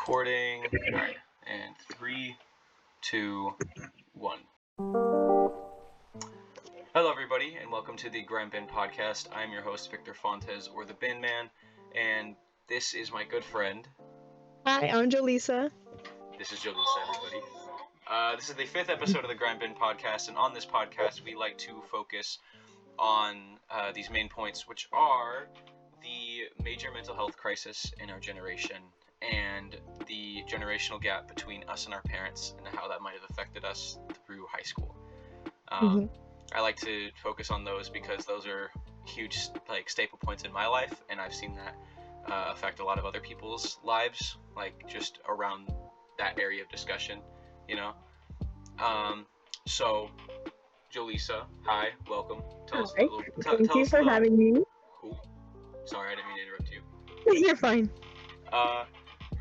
Recording. Alright. And 3, 2, 1. Hello, everybody, and welcome to the Grime podcast. I'm your host, Victor Fontes, or the Bin Man, and this is my good friend. Hi, I'm Jolisa. This is Jolisa, everybody. This is the 5th episode of the Grime podcast, and on this podcast, we like to focus on these main points, which are the major mental health crisis in our generation and the generational gap between us and our parents and how that might have affected us through high school. I like to focus on those because those are huge staple points in my life, and I've seen that affect a lot of other people's lives, just around that area of discussion, you know. So Jolisa, hi, welcome. Thank you for having me. Cool. Sorry, I didn't mean to interrupt you. You're fine.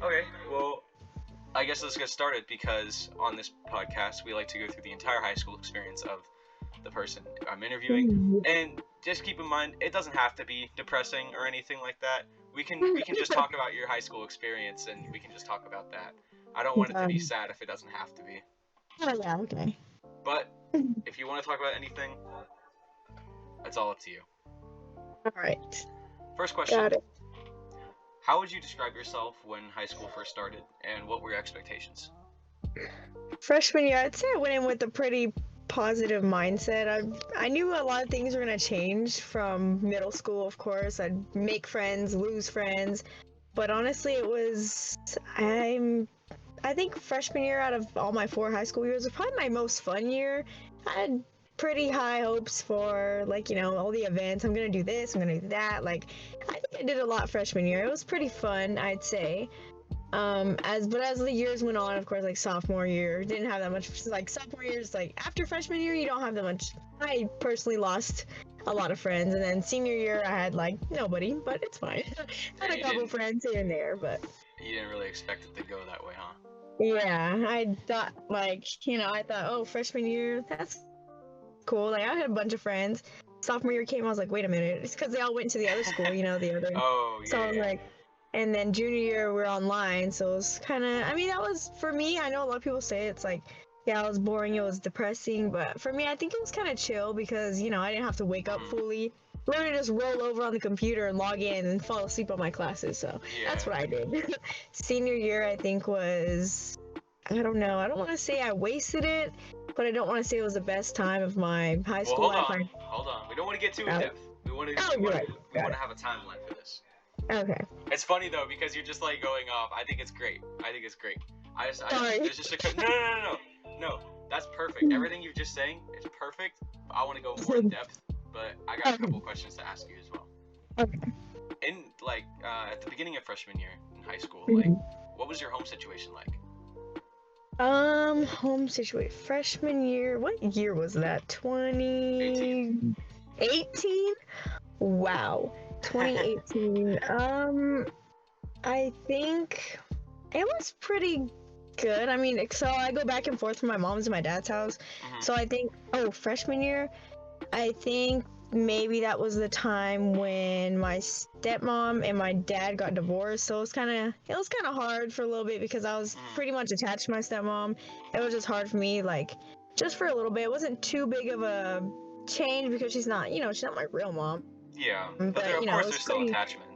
Okay, well, I guess let's get started, because on this podcast, we like to go through the entire high school experience of the person I'm interviewing, and just keep in mind, it doesn't have to be depressing or anything like that. We can just talk about your high school experience, and we can just talk about that. I don't want it to be sad if it doesn't have to be. Oh, yeah, okay. But if you want to talk about anything, that's all up to you. Alright. First question. Got it. How would you describe yourself when high school first started, and what were your expectations? Freshman year, I'd say I went in with a pretty positive mindset. I knew a lot of things were going to change from middle school, of course. I'd make friends, lose friends. But honestly, I think freshman year out of all my 4 high school years was probably my most fun year. I had pretty high hopes for, all the events. I'm going to do this, I'm going to do that. I think I did a lot freshman year. It was pretty fun, I'd say. As the years went on, of course, sophomore year, didn't have that much. Sophomore year is after freshman year, you don't have that much. I personally lost a lot of friends, and then senior year, I had nobody, but it's fine. I had a couple friends here and there, but you didn't really expect it to go that way, huh? Yeah, I thought oh, freshman year, that's cool. I had a bunch of friends. Sophomore year came, I was like, wait a minute, it's because they all went to the other school, the other. Oh, yeah. So I was and then junior year we're online, so it was kind of, that was, for me, I know a lot of people say it's it was boring, it was depressing, but for me, I think it was kind of chill because, I didn't have to wake up fully. Literally just roll over on the computer and log in and fall asleep on my classes, so that's what I did. Senior year, I think, was, I don't know, I don't want to say I wasted it, but I don't want to say it was the best time of my high school life. Hold on. We don't want to get too in depth. We want to have a timeline for this. Okay. It's funny though, because you're just going off. I think it's great. Sorry. There's just no. That's perfect. Everything you're just saying is perfect. I want to go more in depth, but I got a couple questions to ask you as well. Okay. In at the beginning of freshman year in high school, what was your home situation like? Home situation. Freshman year. What year was that? 2018? Wow. 2018. I think it was pretty good. So I go back and forth from my mom's and my dad's house. So I think, freshman year, I think maybe that was the time when my stepmom and my dad got divorced. So it was kind of hard for a little bit because I was pretty much attached to my stepmom. It was just hard for me, just for a little bit. It wasn't too big of a change because she's not my real mom. Yeah, but of course there's still attachment.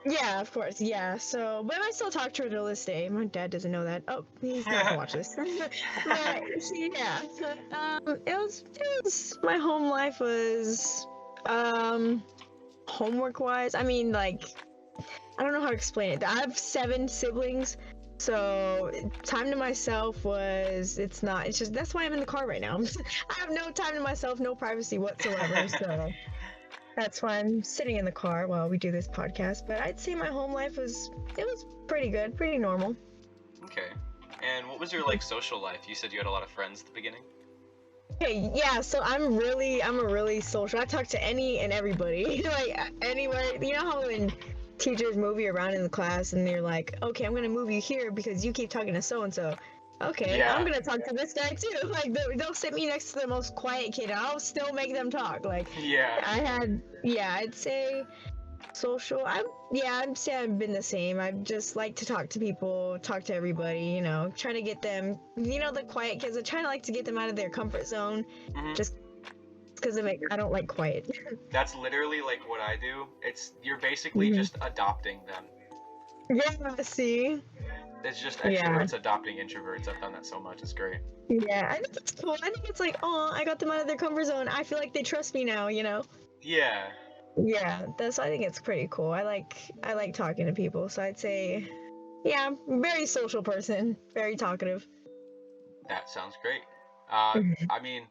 Yeah, of course, yeah. So, but I still talk to her to this day. My dad doesn't know that. Oh, he's not gonna watch this. But yeah, it was. My home life was, homework-wise. I don't know how to explain it. I have 7 siblings, so time to myself it's just that's why I'm in the car right now. I have no time to myself, no privacy whatsoever. So. That's why I'm sitting in the car while we do this podcast. But I'd say my home life was pretty good, pretty normal. Okay. And what was your social life? You said you had a lot of friends at the beginning. Okay, yeah. So I'm a really social. I talk to any and everybody, anywhere. You know how when teachers move you around in the class and they're like, okay, I'm gonna move you here because you keep talking to so and so. Okay, yeah. I'm gonna talk to this guy too. They'll sit me next to the most quiet kid, and I'll still make them talk. Yeah. I'd say Social. I'd say I've been the same. I just like to talk to people, talk to everybody, try to get them, the quiet kids. I try to like to get them out of their comfort zone, Hmm. just because I don't like quiet. That's literally like what I do. You're basically Mhm. just adopting them. Yeah, see? It's just Yeah. extroverts adopting introverts. I've done that so much. It's great. Yeah, I think it's cool. I think it's like, oh, I got them out of their comfort zone. I feel like they trust me now, Yeah. Yeah, I think it's pretty cool. I like talking to people, so I'd say, yeah, very social person, very talkative. That sounds great. I mean,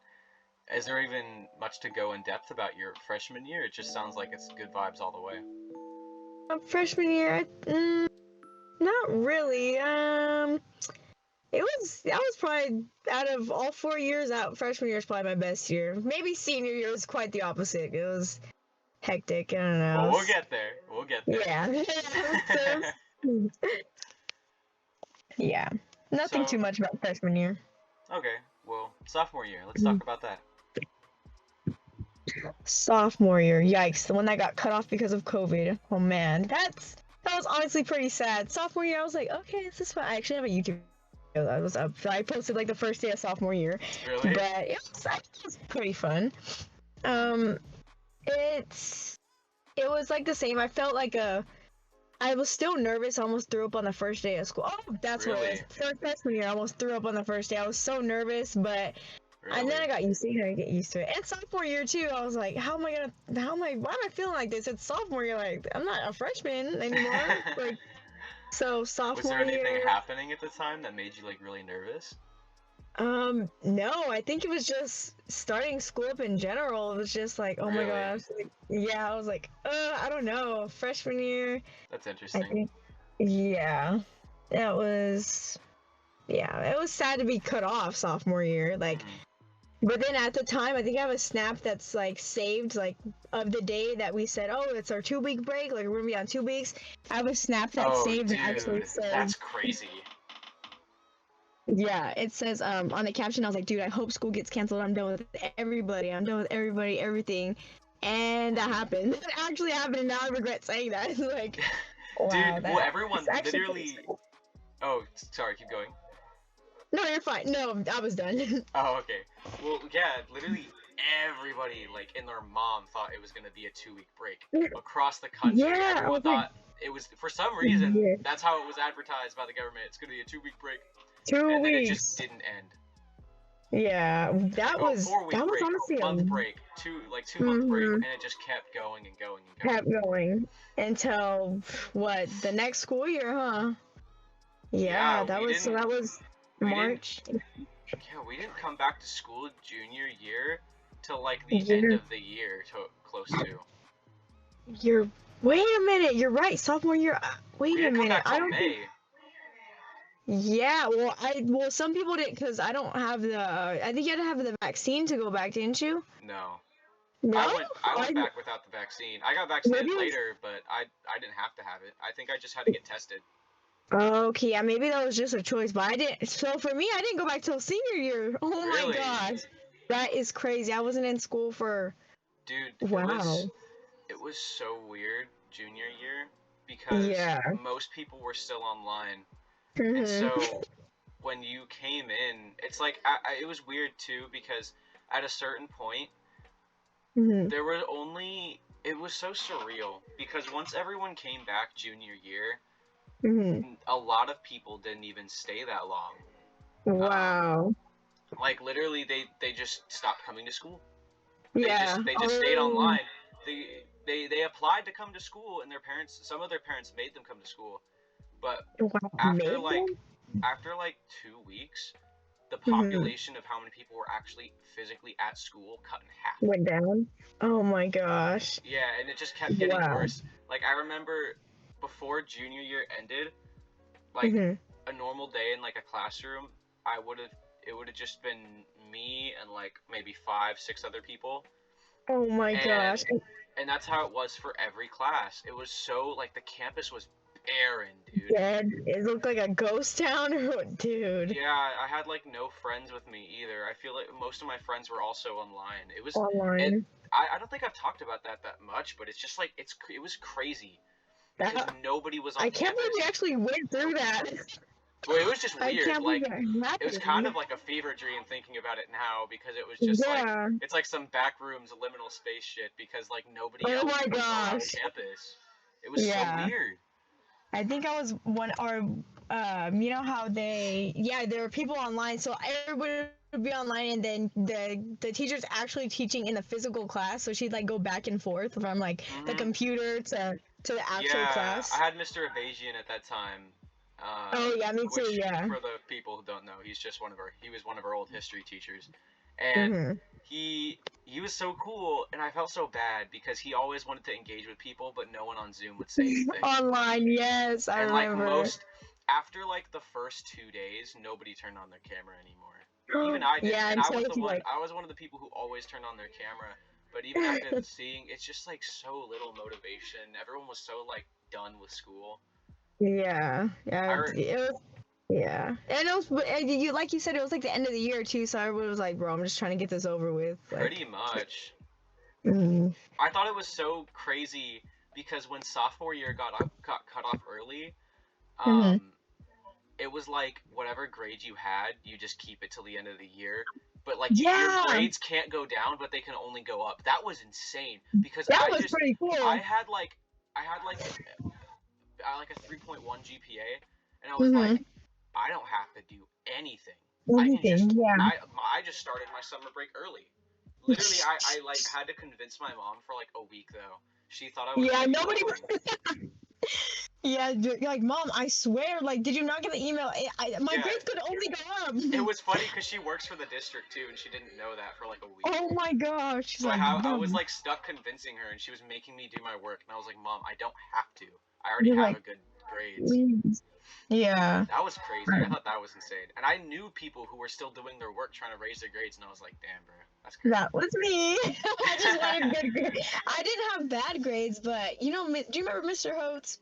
is there even much to go in depth about your freshman year? It just sounds like it's good vibes all the way. Freshman year, not really. That was probably out of all 4 years out. Freshman year is probably my best year. Maybe senior year was quite the opposite. It was hectic. I don't know. Well, we'll get there. We'll get there. Yeah. So, yeah. Nothing So, too much about freshman year. okay. Well, sophomore year. Let's talk about that. Sophomore year, yikes! The one that got cut off because of COVID. Oh man, that was honestly pretty sad. Sophomore year, I was like, okay, this is fun. I actually have a YouTube video that was up. I posted like the first day of sophomore year, Really? but it was pretty fun. Um, it was like the same. I felt like I was still nervous. I almost threw up on the first day of school. Oh, that's what Really? it was. Freshman year, I almost threw up on the first day. I was so nervous, but. Really? And then I got used to it. I get used to it. And sophomore year too, I was like, why am I feeling like this? It's sophomore year, like I'm not a freshman anymore. Like, so sophomore Was there anything year. happening at the time that made you like really nervous? No, I think it was just starting school up in general. It was just like, oh my Really? gosh, like, yeah. I was like, I don't know. Freshman year, That's I interesting. think, yeah, that was, yeah, it was sad to be cut off sophomore year. Like. Mhm. But then at the time, I think I have a snap that's like saved, like of the day that we said, oh, it's our 2 week break, like we're gonna be on 2 weeks. I have a snap that's Oh, saved dude, that actually says, that's crazy. yeah, it says on the caption, I was like, dude, I hope school gets canceled. I'm done with everybody. I'm done with everybody, everything. And that happened. It actually happened, and now I regret saying that. It's like, wow, Dude, well, everyone it's actually literally. pretty sad. Oh, sorry, keep going. No, you're fine. No, I was done. Oh, okay. Well, yeah, literally everybody, like, and their mom thought it was gonna be a 2 week break across the country. Yeah, I Everyone was like, thought it was, for some reason, yeah, that's how it was advertised by the government. It's gonna be a 2 week break, 2 and then it weeks. just didn't end. Yeah, that was 4 week break, honestly month break, 2 month break, Mhm. and it just kept going and going and going. Kept going until what, the next school year, huh? Yeah, that we was didn't. We March. Yeah, we didn't come back to school junior year till like the Yeah. end of the year, close to. Wait a minute, you're right. Sophomore year. We Wait a didn't come minute. back till May. Yeah, well, some people didn't because I don't have I think you had to have the vaccine to go back, didn't you? No. No. I went back without the vaccine. I got vaccinated later, but I didn't have to have it. I think I just had to get tested. Okay, yeah, maybe that was just a choice, but I didn't. So for me, I didn't go back till senior year. Oh Really? my gosh, that is crazy. I wasn't in school for. Dude, Wow. it was so weird junior year because Yeah. most people were still online. Mhm. And so when you came in, it's like it was weird too because at a certain point Mhm. there were only it was so surreal because once everyone came back junior year, Mhm. a lot of people didn't even stay that long. Wow. Like literally they just stopped coming to school. Yeah. They just stayed online. They applied to come to school and some of their parents made them come to school. But Wow. after Maybe? after 2 weeks, the Mhm. population of how many people were actually physically at school cut in half. Went down. Oh my gosh. Yeah, and it just kept getting Wow. worse. Like I remember before junior year ended, Mhm. a normal day in a classroom, it would have just been me and maybe 5, 6 other people. Oh my gosh. And that's how it was for every class. It was so the campus was barren, dude. Dead. It looked like a ghost town, or what, dude? Yeah, I had no friends with me either. I feel like most of my friends were also online. It was Online. I don't think I've talked about that much, but it's just like it was crazy because nobody was on I can't campus. believe we actually went through that. Well, it was just I weird. can't believe Like that it was happened. kind of like a fever dream thinking about it now because it was just like Yeah. it's like some backrooms liminal space shit because like nobody Oh else my was around gosh. campus. It was so Yeah. weird. I think I was one, or you know how there were people online, so everybody would be online, and then the teacher's actually teaching in the physical class, so she'd like go back and forth from like the computer to the actual class. I had Mr. Abajian at that time. Oh yeah, me too. Which, Yeah. for the people who don't know, he was one of our old history teachers, and he was so cool, and I felt so bad because he always wanted to engage with people, but no one on Zoom would say anything. Online, yes, I remember. Like after like the first 2 days, nobody turned on their camera anymore. Even I did, Yeah, and I was the one. like... I was one of the people who always turned on their camera. But even after seeing, it's just like so little motivation. Everyone was so like done with school. Yeah, yeah, it was, yeah, and it was, you like you said, it was like the end of the year too, so everybody was like, "Bro, I'm just trying to get this over with." Like, pretty much. I thought it was so crazy because when sophomore year got cut off early, it was like whatever grade you had, you just keep it till the end of the year. But like your grades can't go down, but they can only go up. That was insane because that was pretty cool. I had like a 3.1 GPA, and I was like, I don't have to do anything. I just started my summer break early. Literally, I like had to convince my mom for like a week though. She thought I was nobody was. Yeah, like, Mom, I swear, like, did you not get the email? My grades could only go up. It was funny because she works for the district too, and she didn't know that for like a week. Oh my gosh. So I was like stuck convincing her, and she was making me do my work, and I was like, Mom, I don't have to. I already have a good grades. Yeah. That was crazy. I thought that was insane. And I knew people who were still doing their work trying to raise their grades, and I was like, damn, bro, that's crazy. That was me. I just wanted good grades. I didn't have bad grades, but, you know, do you remember Mr. Hotes?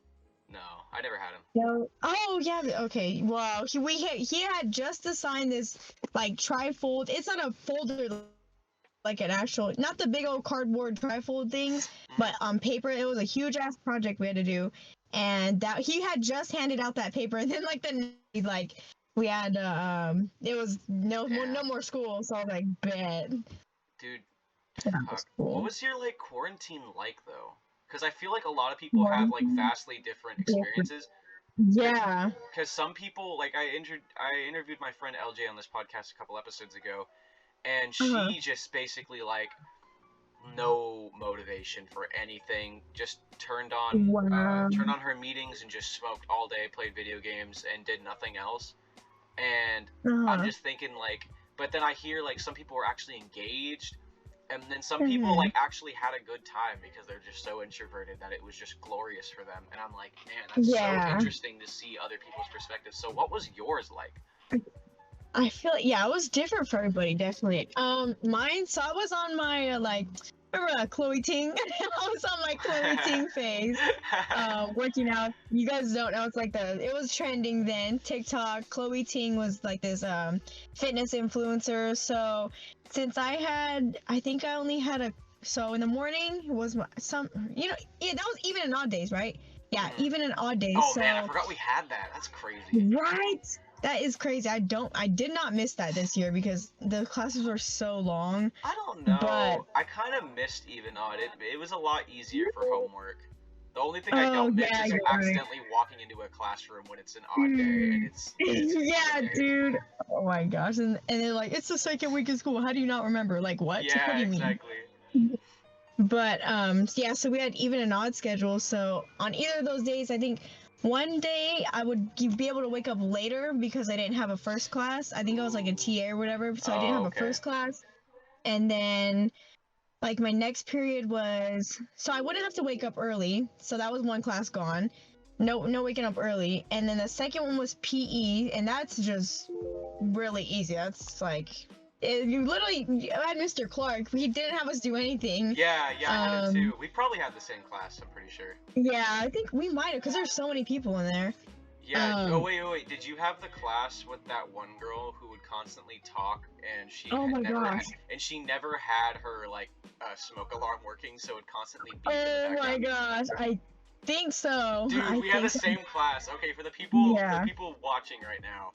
No, I never had him. No. Oh, yeah, okay. Well, he had just assigned this, like, trifold. It's not a folder, like an actual, not the big old cardboard trifold things, but on paper. It was a huge ass project we had to do, and that he had just handed out that paper, and then like we had it was no more school, so I was like, bet. Dude, what was your like quarantine like though? Because I feel like a lot of people have like vastly different experiences. Yeah. Because some people, like I interviewed my friend LJ on this podcast a couple episodes ago, and she just basically like no motivation for anything, just turned on her meetings and just smoked all day, played video games, and did nothing else. And I'm just thinking like, but then I hear like some people were actually engaged, and then some people like actually had a good time because they're just so introverted that it was just glorious for them. And I'm like, man, that's so interesting to see other people's perspectives. So what was yours like? I feel it was different for everybody, definitely. Mine, so I was on my remember Chloe Ting? I was on my Chloe Ting phase, working out. You guys don't know, it's like it was trending then. TikTok, Chloe Ting was like this fitness influencer. So since I think I only had so in the morning was that was even in odd days, right? Yeah, even in odd days. Oh man, I forgot we had that. That's crazy. Right? That is crazy. I did not miss that this year because the classes were so long. I don't know. But I kind of missed even odd. It was a lot easier for homework. The only thing I don't miss is accidentally walking into a classroom when it's an odd day and it's dude. Oh my gosh. And they're like, it's the second week of school. How do you not remember? Like, what? Yeah, what do you exactly. mean? But so we had even and odd schedules. So on either of those days, I think one day I would be able to wake up later because I didn't have a first class. I think I was like a TA or whatever, so I didn't have a first class. And then like my next period was, so I wouldn't have to wake up early, so that was one class gone. No waking up early. And then the second one was PE, and that's just really easy. That's like, you literally had Mr. Clark. He didn't have us do anything. Yeah, I had him too. We probably had the same class, I'm pretty sure. Yeah, I think we might have, because there's so many people in there. Yeah. Oh wait. Did you have the class with that one girl who would constantly talk, and Oh my gosh. she never had her like smoke alarm working, so it would constantly beep in the Oh my background? gosh. I think so. Dude, I we had the think so. same class. Okay, for the Yeah. people watching right now,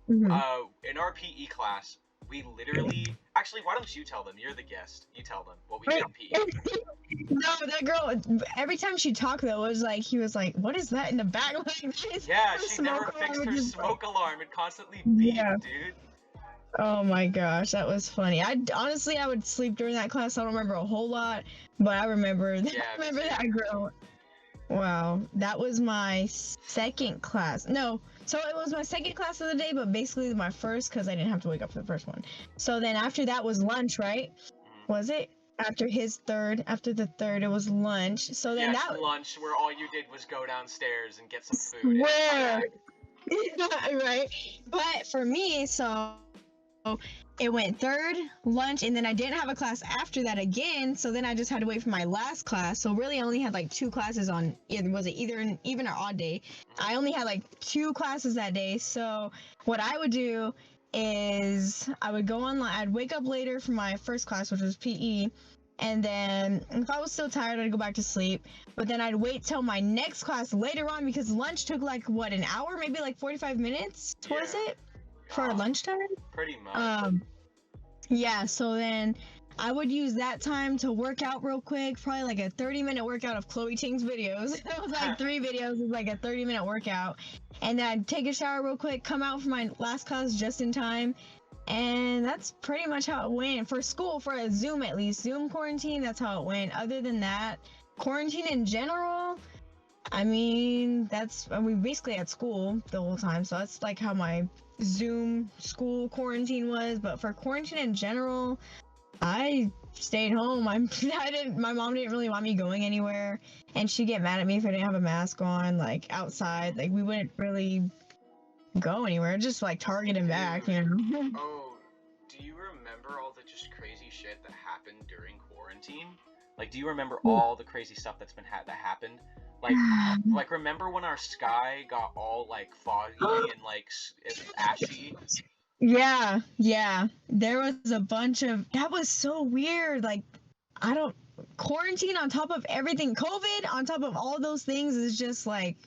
Mhm. in our PE class, we literally. Actually, why don't you tell them? You're the guest. You tell them what we did in PE. No, that girl. Every time she talked, though, it was like he was like, "What is that in the back?" Like, Yeah, her she never smoke fixed alarm her just, smoke alarm. It constantly yeah. beeped, dude. Oh my gosh, that was funny. I honestly, I would sleep during that class. So I don't remember a whole lot, but I remember. Yeah, I me remember too. that girl. Wow, that was my second class. No, so it was my second class of the day, but basically my first because I didn't have to wake up for the first one. So then after that was lunch, right? Mhm. Was it? After the third, it was lunch. So then Yes, that, lunch, where all you did was go downstairs and get some food and come swear, back. right? But for me, so it went third, lunch, and then I didn't have a class after that again. So then I just had to wait for my last class. So really, I only had like two classes on. Was it either an even or odd day? I only had like two classes that day. So what I would do is I would go online. I'd wake up later for my first class, which was PE. And then if I was still tired, I'd go back to sleep. But then I'd wait till my next class later on because lunch took like what, an hour, maybe like 45 minutes, was Yeah. it? For lunchtime? Pretty much. Yeah, so then I would use that time to work out real quick, probably like a 30-minute workout of Chloe Ting's videos. It was like 3 videos, it was like a 30-minute workout. And then I'd take a shower real quick, come out for my last class just in time. And that's pretty much how it went for school, for a Zoom at least. Zoom quarantine, that's how it went. Other than that, quarantine in general, I mean, we basically at school the whole time, so that's like how my Zoom school quarantine was. But for quarantine in general, I stayed home. My mom didn't really want me going anywhere, and she'd get mad at me if I didn't have a mask on, like outside. Like we wouldn't really go anywhere, just like Target and back, you know. Oh, do you remember all the just crazy shit that happened during quarantine? Like, do you remember all the crazy stuff that's been that happened? Like remember when our sky got all like foggy and like ashy? Yeah. There was a bunch of that was so weird. Like I don't quarantine on top of everything, COVID on top of all those things is just like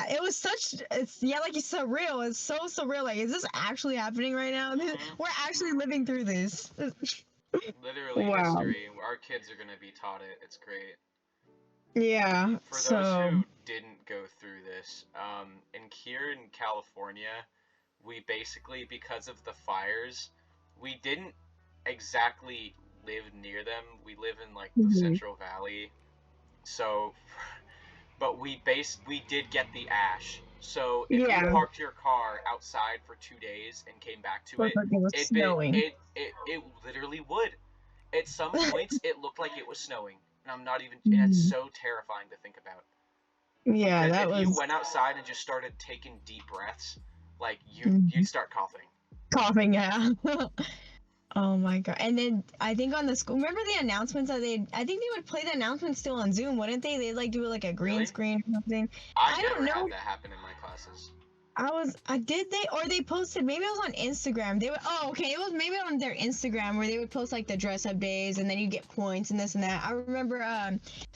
it was such it's yeah like it's surreal. It's so surreal. Like is this actually happening right now? We're actually living through this. Literally Wow. history. Our kids are gonna be taught it. It's great. Yeah. For those So who didn't go through this, here in California, we basically, because of the fires, we didn't exactly live near them. We live in like the mhm. Central Valley, so, but we did get the ash. So if you Yeah. parked your car outside for 2 days and came back to Looked it, like it was snowing. it literally would. At some points, it looked like it was snowing, and I'm not even. And it's Mhm. so terrifying to think about. Yeah, Because that if you was went outside and just started taking deep breaths, like you'd mhm. start coughing. Coughing, yeah. Oh my god. And then I think on the school, remember the announcements that I think they would play the announcements still on Zoom, wouldn't they? They'd like do like a green Really? screen or something. I I don't never had know. that happen in my classes. I did they or they posted, maybe it was on Instagram. They would, oh, okay, it was maybe on their Instagram where they would post like the dress up days and then you get points and this and that. I remember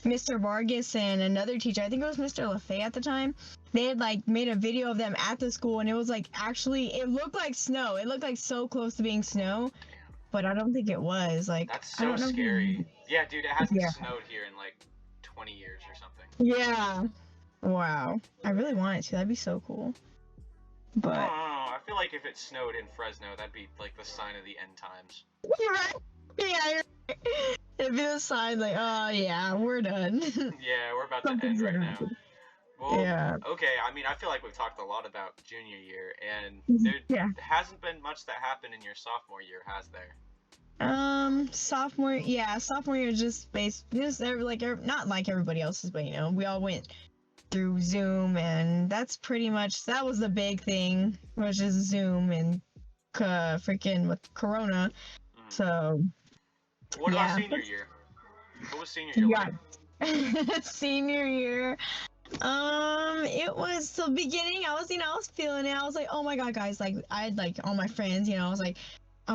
Mr. Vargas and another teacher, I think it was Mr. LaFay at the time. They had like made a video of them at the school and it was like actually it looked like snow. It looked like so close to being snow, but I don't think it was. Like That's I so don't know. scary. Yeah, dude, it hasn't Yeah. snowed here in like 20 years or something. Yeah. Wow. I really want it to. That'd be so cool. I don't But know. I feel like if it snowed in Fresno, that'd be like the sign of the end times. yeah, it'd be a sign like, oh yeah, we're done. Yeah, we're about to Something's end right gonna now. happen. Well, Yeah. okay. I mean, I feel like we've talked a lot about junior year, and there Yeah. hasn't been much that happened in your sophomore year, has there? Sophomore year not like everybody else's, but you know, we all went through Zoom, and that's pretty much that was the big thing, was just Zoom and freaking with Corona. Mhm. So What about yeah, senior year? What was senior year like? yeah. Senior year. It was the beginning. I was feeling it. I was like, oh my god, guys! Like, I had like all my friends. I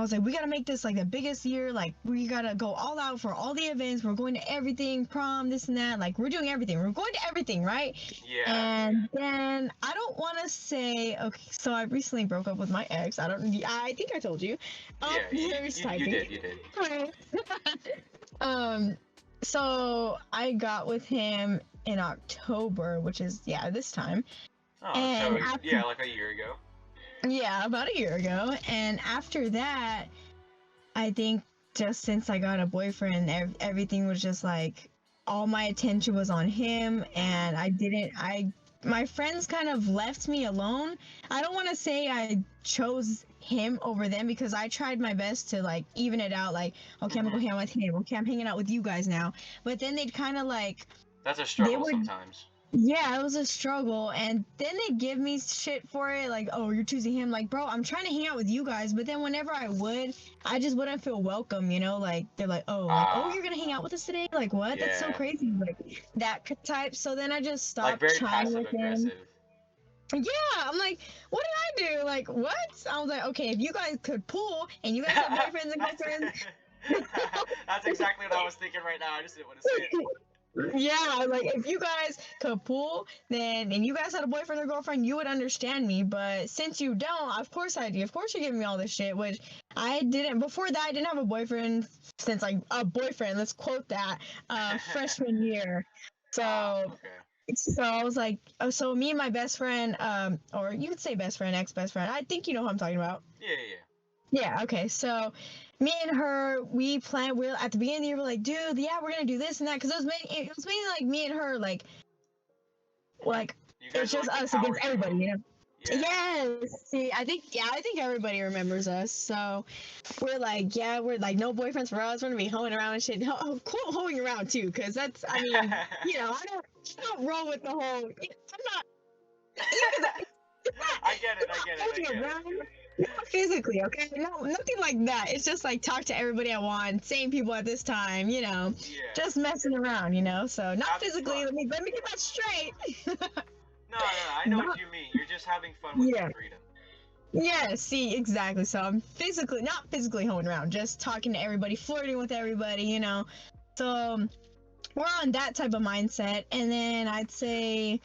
was like, we gotta make this like the biggest year. Like, we gotta go all out for all the events. We're going to everything, prom, this and that. Like, we're doing everything. We're going to everything, right? Yeah. And then I don't want to say. Okay, so I recently broke up with my ex. I don't. I think I told you. Yeah, There's you did. You did. um, so I got with him in October, which is this time. Oh, And so after, yeah, like a year ago. yeah, about a year ago. And after that, I think just since I got a boyfriend, everything was just like all my attention was on him, and my friends kind of left me alone. I don't want to say I chose him over them because I tried my best to like even it out. Like, okay, I'm gonna go hang out with him. Okay, I'm hanging out with you guys now. But then they'd kind of like That's a struggle sometimes. yeah, it was a struggle, and then they give me shit for it, like, oh, you're choosing him. Like, bro, I'm trying to hang out with you guys, but then whenever I would, I just wouldn't feel welcome, you know? Like, they're like, oh, you're gonna hang out with us today? Like, what? That's so Yeah. crazy. Like, that type. So then I just stopped Like very trying passive with him. aggressive. Yeah, I'm like, what did I do? Like, what? I was like, okay, if you guys could pool and you guys have boyfriends and girlfriends. That's exactly what I was thinking right now. I just didn't want to say it. Yeah, like if you guys could pool, then and you guys had a boyfriend or girlfriend, you would understand me. But since you don't, of course I do. Of course you're giving me all this shit, which I didn't. Before that, I didn't have a boyfriend since like a boyfriend. Let's quote that freshman year. So. Okay. So I was like, so me and my best friend, or you could say best friend, ex-best friend. I think you know who I'm talking about. Yeah, okay. So me and her, we're at the beginning of the year, we're like, dude, yeah, we're gonna do this and that, because it was mainly like me and her, like it's just like us against everybody, you know. Yeah. Yes. See, I think everybody remembers us. So we're like, no boyfriends for us. We're gonna be hoeing around and shit. Quote hoeing around too, because that's, I mean, you know, I don't roll with the whole. I'm not. I get it. Not physically, okay? No, nothing like that. It's just like talk to everybody I want, same people at this time, you know. Yeah. Just messing around, you know. So not Having physically. fun. Let me get that straight. No, I know what you mean. You're just having fun with your freedom. Yeah, see, exactly. So I'm not physically hoeing around, just talking to everybody, flirting with everybody, you know. So we're on that type of mindset. And then I'd say,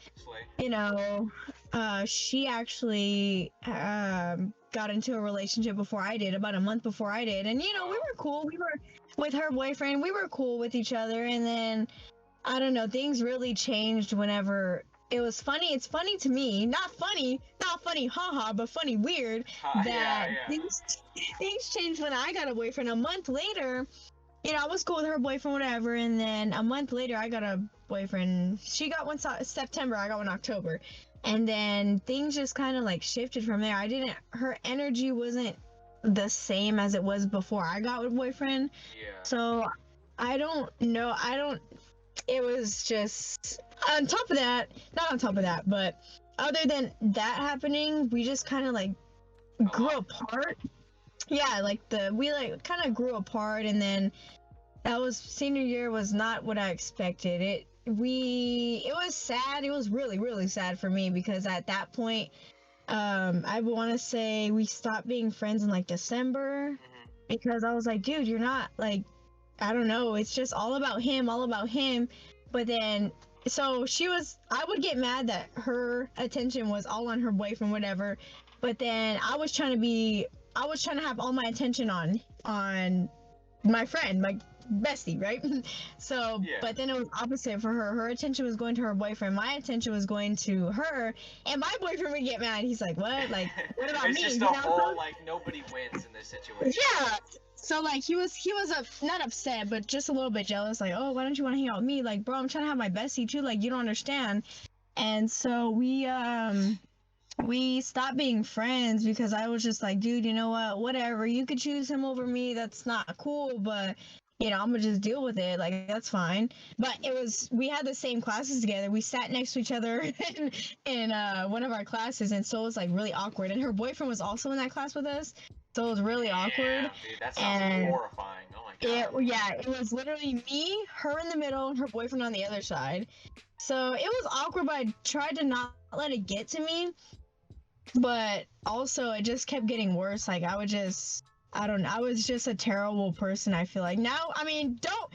you know, she actually got into a relationship before I did, about a month before I did. And, you know, we were cool. We were with her boyfriend. We were cool with each other. And then, I don't know, things really changed whenever... It was funny. It's funny to me. Not funny, haha, but funny, weird. That things changed when I got a boyfriend. A month later, you know, I was cool with her boyfriend, whatever. And then a month later, I got a boyfriend. She got one September. I got one October. And then things just kind of like shifted from there. Her energy wasn't the same as it was before I got a boyfriend. Yeah. So I don't know. It was just on top of that, not on top of that, but other than that happening, we just kind of like grew apart. Yeah, like we like kind of grew apart, and then that was senior year was not what I expected. It was sad. It was really, really sad for me because at that point, I want to say we stopped being friends in like December because I was like, dude, you're not like, I don't know, it's just all about him. But then, so I would get mad that her attention was all on her boyfriend, whatever. But then I was trying to have all my attention on my friend, my bestie, right? So, yeah. But then it was opposite for her. Her attention was going to her boyfriend. My attention was going to her. And my boyfriend would get mad. He's like, what? Like, what about me? It's just a whole, like, nobody wins in this situation. Yeah. So like he was not upset, but just a little bit jealous. Like, oh, why don't you want to hang out with me? Like, bro, I'm trying to have my bestie too. Like, you don't understand. And so we stopped being friends because I was just like, dude, you know what? Whatever. You could choose him over me. That's not cool, but you know, I'm gonna just deal with it. Like, that's fine. But we had the same classes together. We sat next to each other in one of our classes, and so it was like really awkward. And her boyfriend was also in that class with us. So it was really awkward. Dude, that sounds horrifying. Oh my it was literally me, her in the middle, and her boyfriend on the other side. So it was awkward, but I tried to not let it get to me. But also, it just kept getting worse. Like I don't know. I was just a terrible person. I feel like now. I mean, don't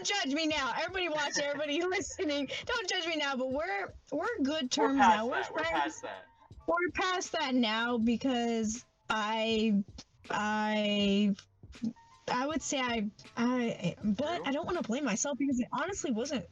judge me now. Everybody watching, everybody listening, don't judge me now. But we're good terms now. We're friends. We're past that. We're past that now because I would say but I don't want to blame myself because it honestly wasn't.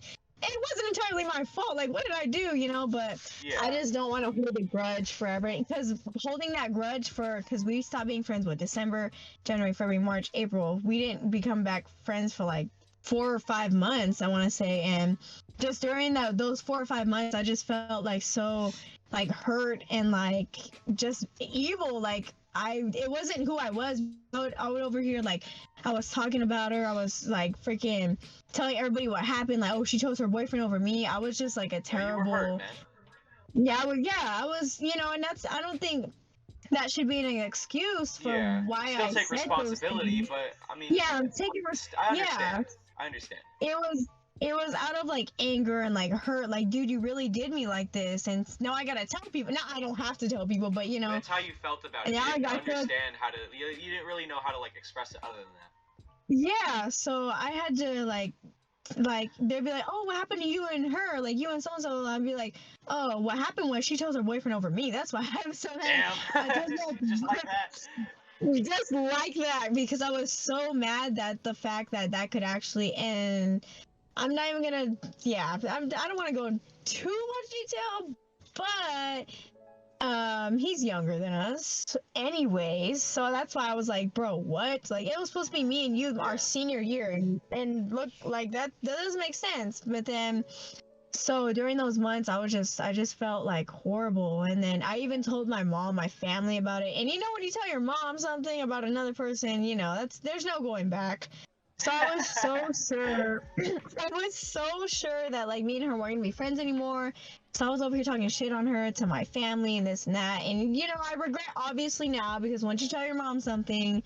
It wasn't entirely my fault. Like, what did I do? You know, but I just don't want to hold a grudge forever. Because holding that grudge because we stopped being friends with December, January, February, March, April. We didn't become back friends for like 4 or 5 months, I want to say. And just during those 4 or 5 months, I just felt like so like hurt and like just evil. Like it wasn't who I was. I would overhear like I was talking about her. I was like freaking telling everybody what happened. Like, oh, she chose her boyfriend over me. I was just like a terrible. You were hurt, man. I was. You know, and I don't think that should be an excuse for why still I take said responsibility. Those things. But I mean, I'm taking I understand. I understand. It was out of like anger and like hurt, like, dude, you really did me like this, and now I gotta tell people. Now I don't have to tell people, but you know, that's how you felt about it. You didn't understand how to. You didn't really know how to like express it other than that. Yeah, so I had to like they'd be like, oh, what happened to you and her, like you and so and so. I'd be like, oh, what happened was she chose her boyfriend over me. That's why I'm so mad. Damn, just like that. Just like that, because I was so mad that the fact that could actually end. I'm not even gonna. I don't want to go in too much detail, but he's younger than us, anyways. So that's why I was like, bro, what? Like, it was supposed to be me and you our senior year, and look, like that doesn't make sense. But then, so during those months, I just felt like horrible, and then I even told my mom, my family about it. And you know, when you tell your mom something about another person, you know, there's no going back. So I was so sure. I was so sure that like me and her weren't gonna be friends anymore. So I was over here talking shit on her to my family and this and that. And you know, I regret obviously now, because once you tell your mom something,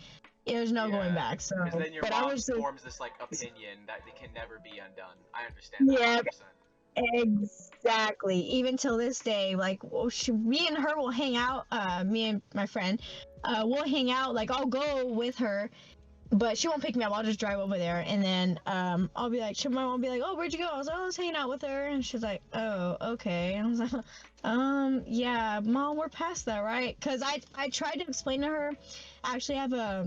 there's no going back. So because then your mom forms this like opinion that it can never be undone. I understand that 100%. Exactly. Even till this day, like me and her will hang out. Me and my friend, we'll hang out. Like I'll go with her. But she won't pick me up. I'll just drive over there, and then I'll be like, my mom will be like, "Oh, where'd you go?" I was like, "Oh, I was hanging out with her," and she's like, "Oh, okay." And I was like, yeah, Mom, we're past that, right?" Because I tried to explain to her. I actually have a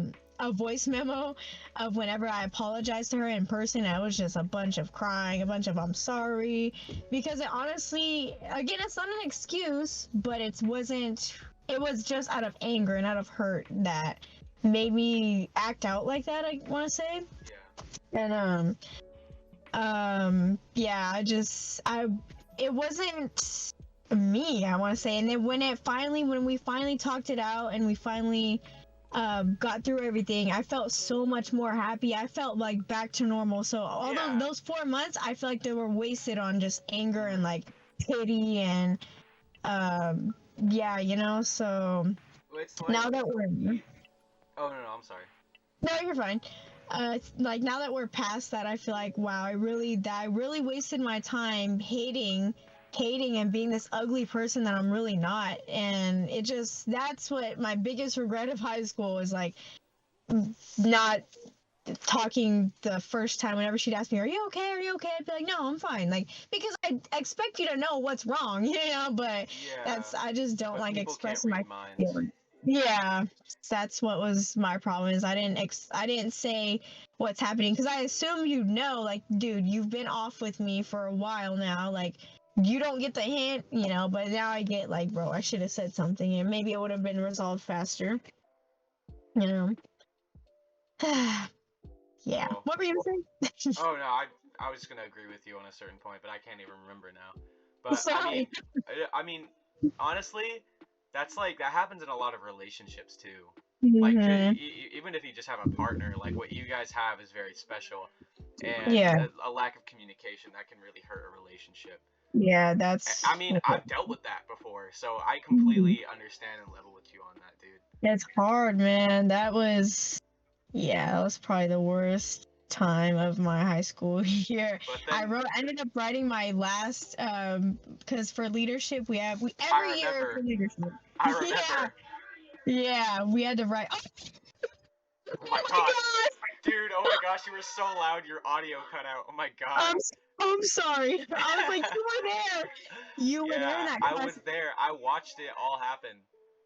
voice memo of whenever I apologized to her in person. It was just a bunch of crying, a bunch of "I'm sorry," because it honestly, again, it's not an excuse, but it was just out of anger and out of hurt that made me act out like that, I want to say. And it wasn't me, I want to say. And then when we finally talked it out and we finally got through everything, I felt so much more happy. I felt like back to normal. So although those 4 months, I feel like they were wasted on just anger and like pity and you know. So now that we're Oh no, I'm sorry. No, you're fine. Like now that we're past that, I feel like wow, I really wasted my time hating and being this ugly person that I'm really not. And that's what my biggest regret of high school is, like not talking the first time. Whenever she'd ask me, "Are you okay? Are you okay?" I'd be like, "No, I'm fine." Like, because I expect you to know what's wrong, you know. But I just don't like expressing my feelings. Yeah, that's what was my problem. Is I didn't say what's happening because I assume you know, like, dude, you've been off with me for a while now, like you don't get the hint, you know. But now I get like, bro, I should have said something and maybe it would have been resolved faster, you know. Yeah. Well, what were you saying? Oh no, I was gonna agree with you on a certain point, but I can't even remember now. But Sorry. I mean, honestly, that happens in a lot of relationships too. Mm-hmm. Like even if you just have a partner, like what you guys have is very special, and a lack of communication that can really hurt a relationship. Yeah, that's. I mean, I've dealt with that before, so I completely understand and level with you on that, dude. It's hard, man. That was Yeah, that was probably the worst time of my high school year. But then Ended up writing my last because for leadership we I every year remember. for leadership. I Yeah, remember. yeah, we had to write. Oh Oh my my god. god! Dude, oh my gosh, you were so loud, your audio cut out. Oh my god. I'm sorry. I was like, you were there. You were there in Yeah, that I class. was there. I watched it all happen.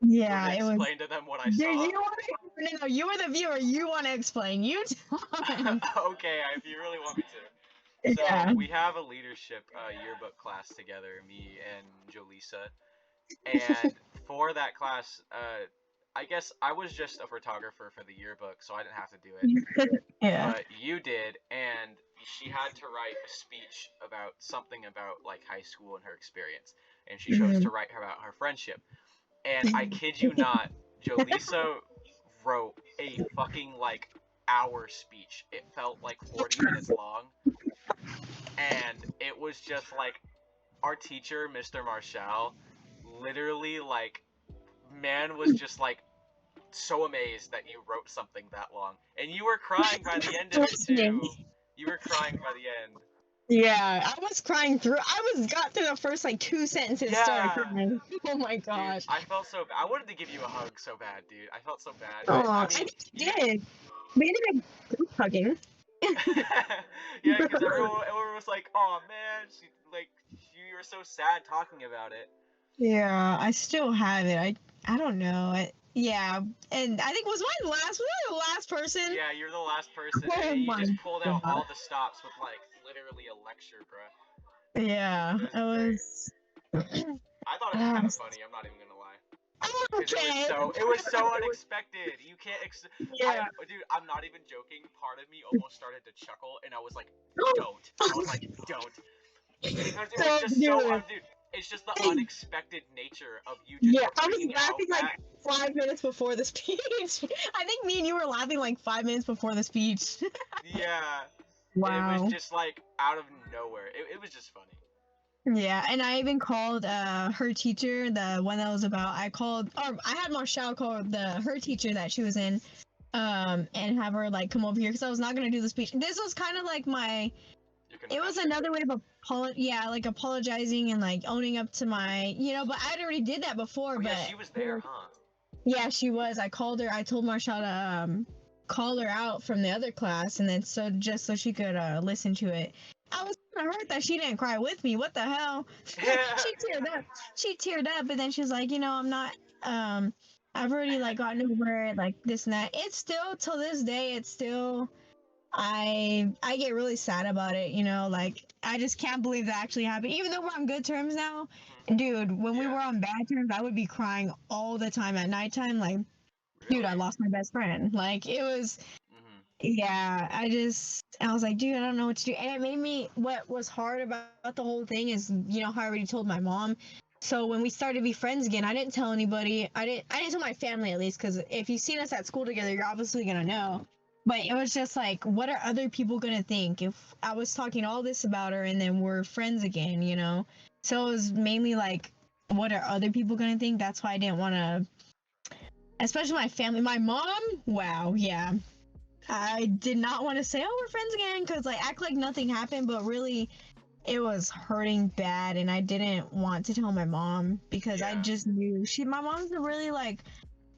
You want me Yeah, to it was. explain to them what I Do saw? you want to? No, you were the viewer. You want to explain? You tell them. Okay, if you really want me to. So Yeah. we have a leadership yearbook class together, me and Jolisa, and for that class, I guess I was just a photographer for the yearbook, so I didn't have to do it. Yeah. But you did, and she had to write a speech about something about like high school and her experience, and she chose to write about her friendship. And I kid you not, Jolisa wrote a fucking like hour speech. It felt like 40 minutes long, and it was just like our teacher, Mr. Marshall, literally like man was just like so amazed that you wrote something that long. And you were crying by the end of it too. You were crying by the end. Yeah, I was crying through. Got through the first like two sentences, started Yeah. crying. Oh my Dude, gosh. I felt so bad. I wanted to give you a hug so bad, dude. I felt so bad. But Oh, I I mean, did. We ended up group hugging. yeah, because everyone was like, "Oh man, you were so sad talking about it." Yeah, I still have it. I don't know. Yeah, and I think was I the last person? Yeah, you're the last person, Oh and you my just pulled out god. all the stops with like literally a lecture, bruh. Yeah, It was it great. was. I thought it was kind of funny. I'm not even gonna lie. Because Okay. it was so unexpected. You can't Yeah. dude, I'm not even joking. Part of me almost started to chuckle, and I was like, don't. I was like, don't. Because it was So, just so dude. dude. It's just the unexpected nature of you just Yeah, I was bringing out laughing like that. 5 minutes before the speech. I think me and you were laughing like 5 minutes before the speech. Yeah. It was Wow. just like out of nowhere. It was just funny. Yeah, and I even called her teacher, the one that was about. I had Marshall call her teacher that she was in, and have her like come over here because I was not gonna do the speech. This was kind of like it was another way of like apologizing and like owning up to my, but I'd already did that before. Oh, but yeah, she was there, huh? yeah, she was. I called her. I told Marshall to call her out from the other class, and then just so she could listen to it. I was kind of hurt that she didn't cry with me. What the hell? She teared up. She teared up, but then she was like, I'm not. I've already like gotten over it, like this and that. It's still till this day. It's still. I get really sad about it, like I just can't believe that actually happened. Even though we're on good terms now, dude, when we were on bad terms, I would be crying all the time at nighttime, like, dude, I lost my best friend. Like it was, yeah. I was like, dude, I don't know what to do, and it made me. What was hard about the whole thing is, how I already told my mom. So when we started to be friends again, I didn't tell anybody. I didn't tell my family at least, because if you've seen us at school together, you're obviously gonna know. But it was just like, what are other people gonna think if I was talking all this about her and then we're friends again, So it was mainly like, what are other people gonna think? That's why I didn't want to, especially my family. My mom, wow, yeah. I did not want to say, oh, we're friends again, because like act like nothing happened, but really it was hurting bad, and I didn't want to tell my mom because I just knew my mom's a really like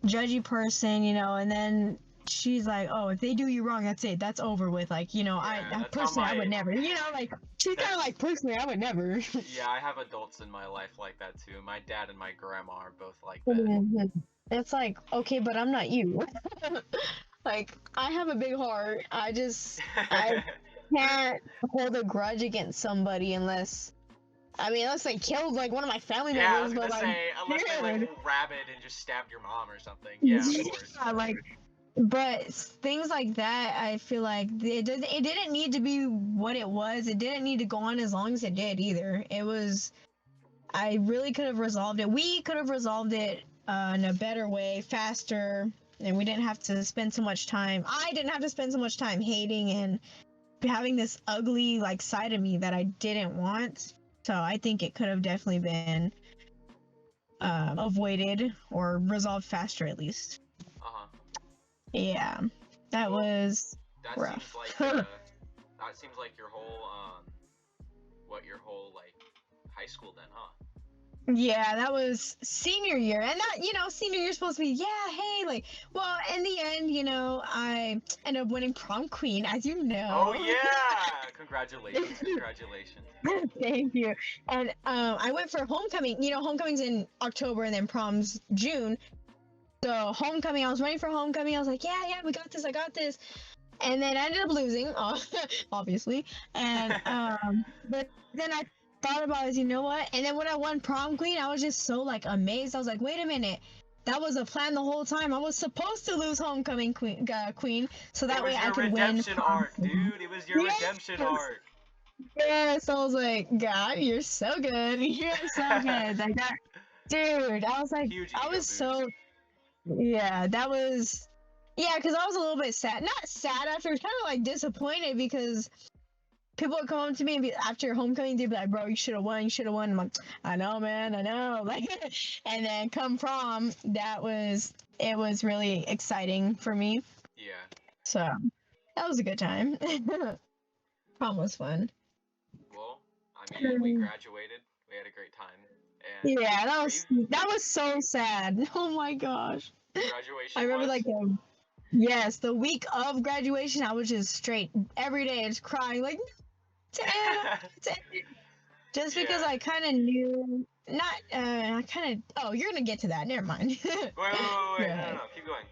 judgy person, and then she's like, oh, if they do you wrong, that's it, that's over with, like, I personally I would never, like she's kind of like, personally I would never. Yeah, I have adults in my life like that too. My dad and my grandma are both like that. It's like, okay, but I'm not you. Like, I have a big heart. I can't hold a grudge against somebody unless they killed like one of my family Yeah, I members. was gonna But say, unless they went rabid and just stabbed your mom or something. Yeah, of course. yeah, like, but things like that, I feel like it didn't need to be what it was. It didn't need to go on as long as it did either. It was, I really could have resolved it. We could have resolved it in a better way, faster, and we didn't have to spend so much time. I didn't have to spend so much time hating and having this ugly like side of me that I didn't want. So I think it could have definitely been avoided or resolved faster, at least. Uh-huh. Yeah. That Well, was that seems rough. like that seems like your whole your whole like high school then, huh? Yeah, that was senior year. And that, senior year's supposed to be, yeah, hey, like, well, in the end, I ended up winning prom queen, as you Oh know. yeah! Congratulations, congratulations. Thank you. And I went for homecoming. Homecoming's in October and then prom's June. So homecoming, I was ready for homecoming. I was like, yeah, we got this, I got this. And then I ended up losing, obviously. And but then I thought about it, you know what? And then when I won prom queen, I was just so like amazed. I was like, wait a minute. That was a plan the whole time. I was supposed to lose homecoming queen, so It that way was I your could win redemption prom arc, queen. dude. It was your redemption arc. Yes, I was like, God, you're so good. You're so good. Like that, dude. I was like, Huge I ego was boost. so, yeah, that was, yeah, because I was a little bit sad. Not sad after, kind of like disappointed because people would come up to me and be after homecoming, they'd be like, "Bro, you should have won. You should have won." I'm like, "I know, man. I know." Like, and then come prom, it was really exciting for me. Yeah. So that was a good time. Prom was fun. Well, I mean, we graduated. We had a great time. And Yeah, were you that was so sad. Oh my gosh. I graduation remember was? like yes, the week of graduation, I was just straight every day, just crying like, "Damn, just because Yeah. I kind of knew, not, I kind of, oh, you're gonna get to that, never mind. Wait. Go No, ahead. keep going.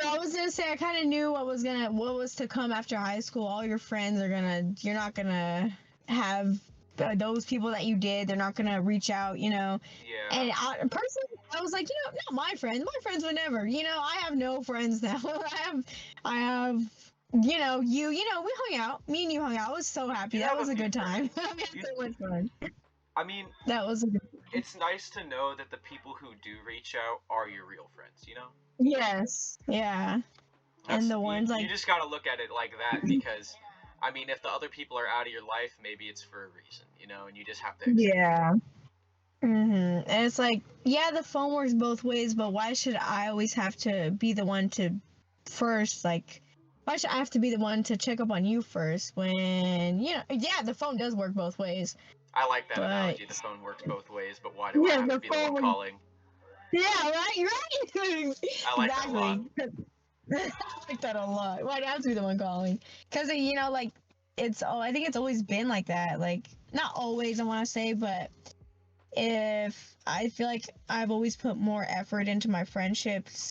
So I was gonna say, I kind of knew what was to come after high school. All your friends you're not gonna have those people that you did, they're not gonna reach out, Yeah. And personally, I was like, not my friends. My friends would never. I have no friends now. I have, we hung out. Me and you hung out. I was so happy. You That have a was a few good time. friends. We had You, so much fun. I mean, That was a good. it's nice to know that the people who do reach out are your real friends, you know? Yes. Yeah. And the ones You like, just gotta look at it like that because, I mean, if the other people are out of your life, maybe it's for a reason, you know, and you just have to accept it. yeah. And it's like, yeah, the phone works both ways, but why should I always have to be the one to first, like, why should I have to be the one to check up on you first when, yeah, the phone does work both ways. I like that But analogy. The phone works both ways, but why do I yeah, have the to be the one phone. calling? Yeah, right. I like that a lot. Exactly. I like that a lot. Why do I have to be the one calling? Because like I think it's always been like that. Like not always, I want to say, but if I feel like I've always put more effort into my friendships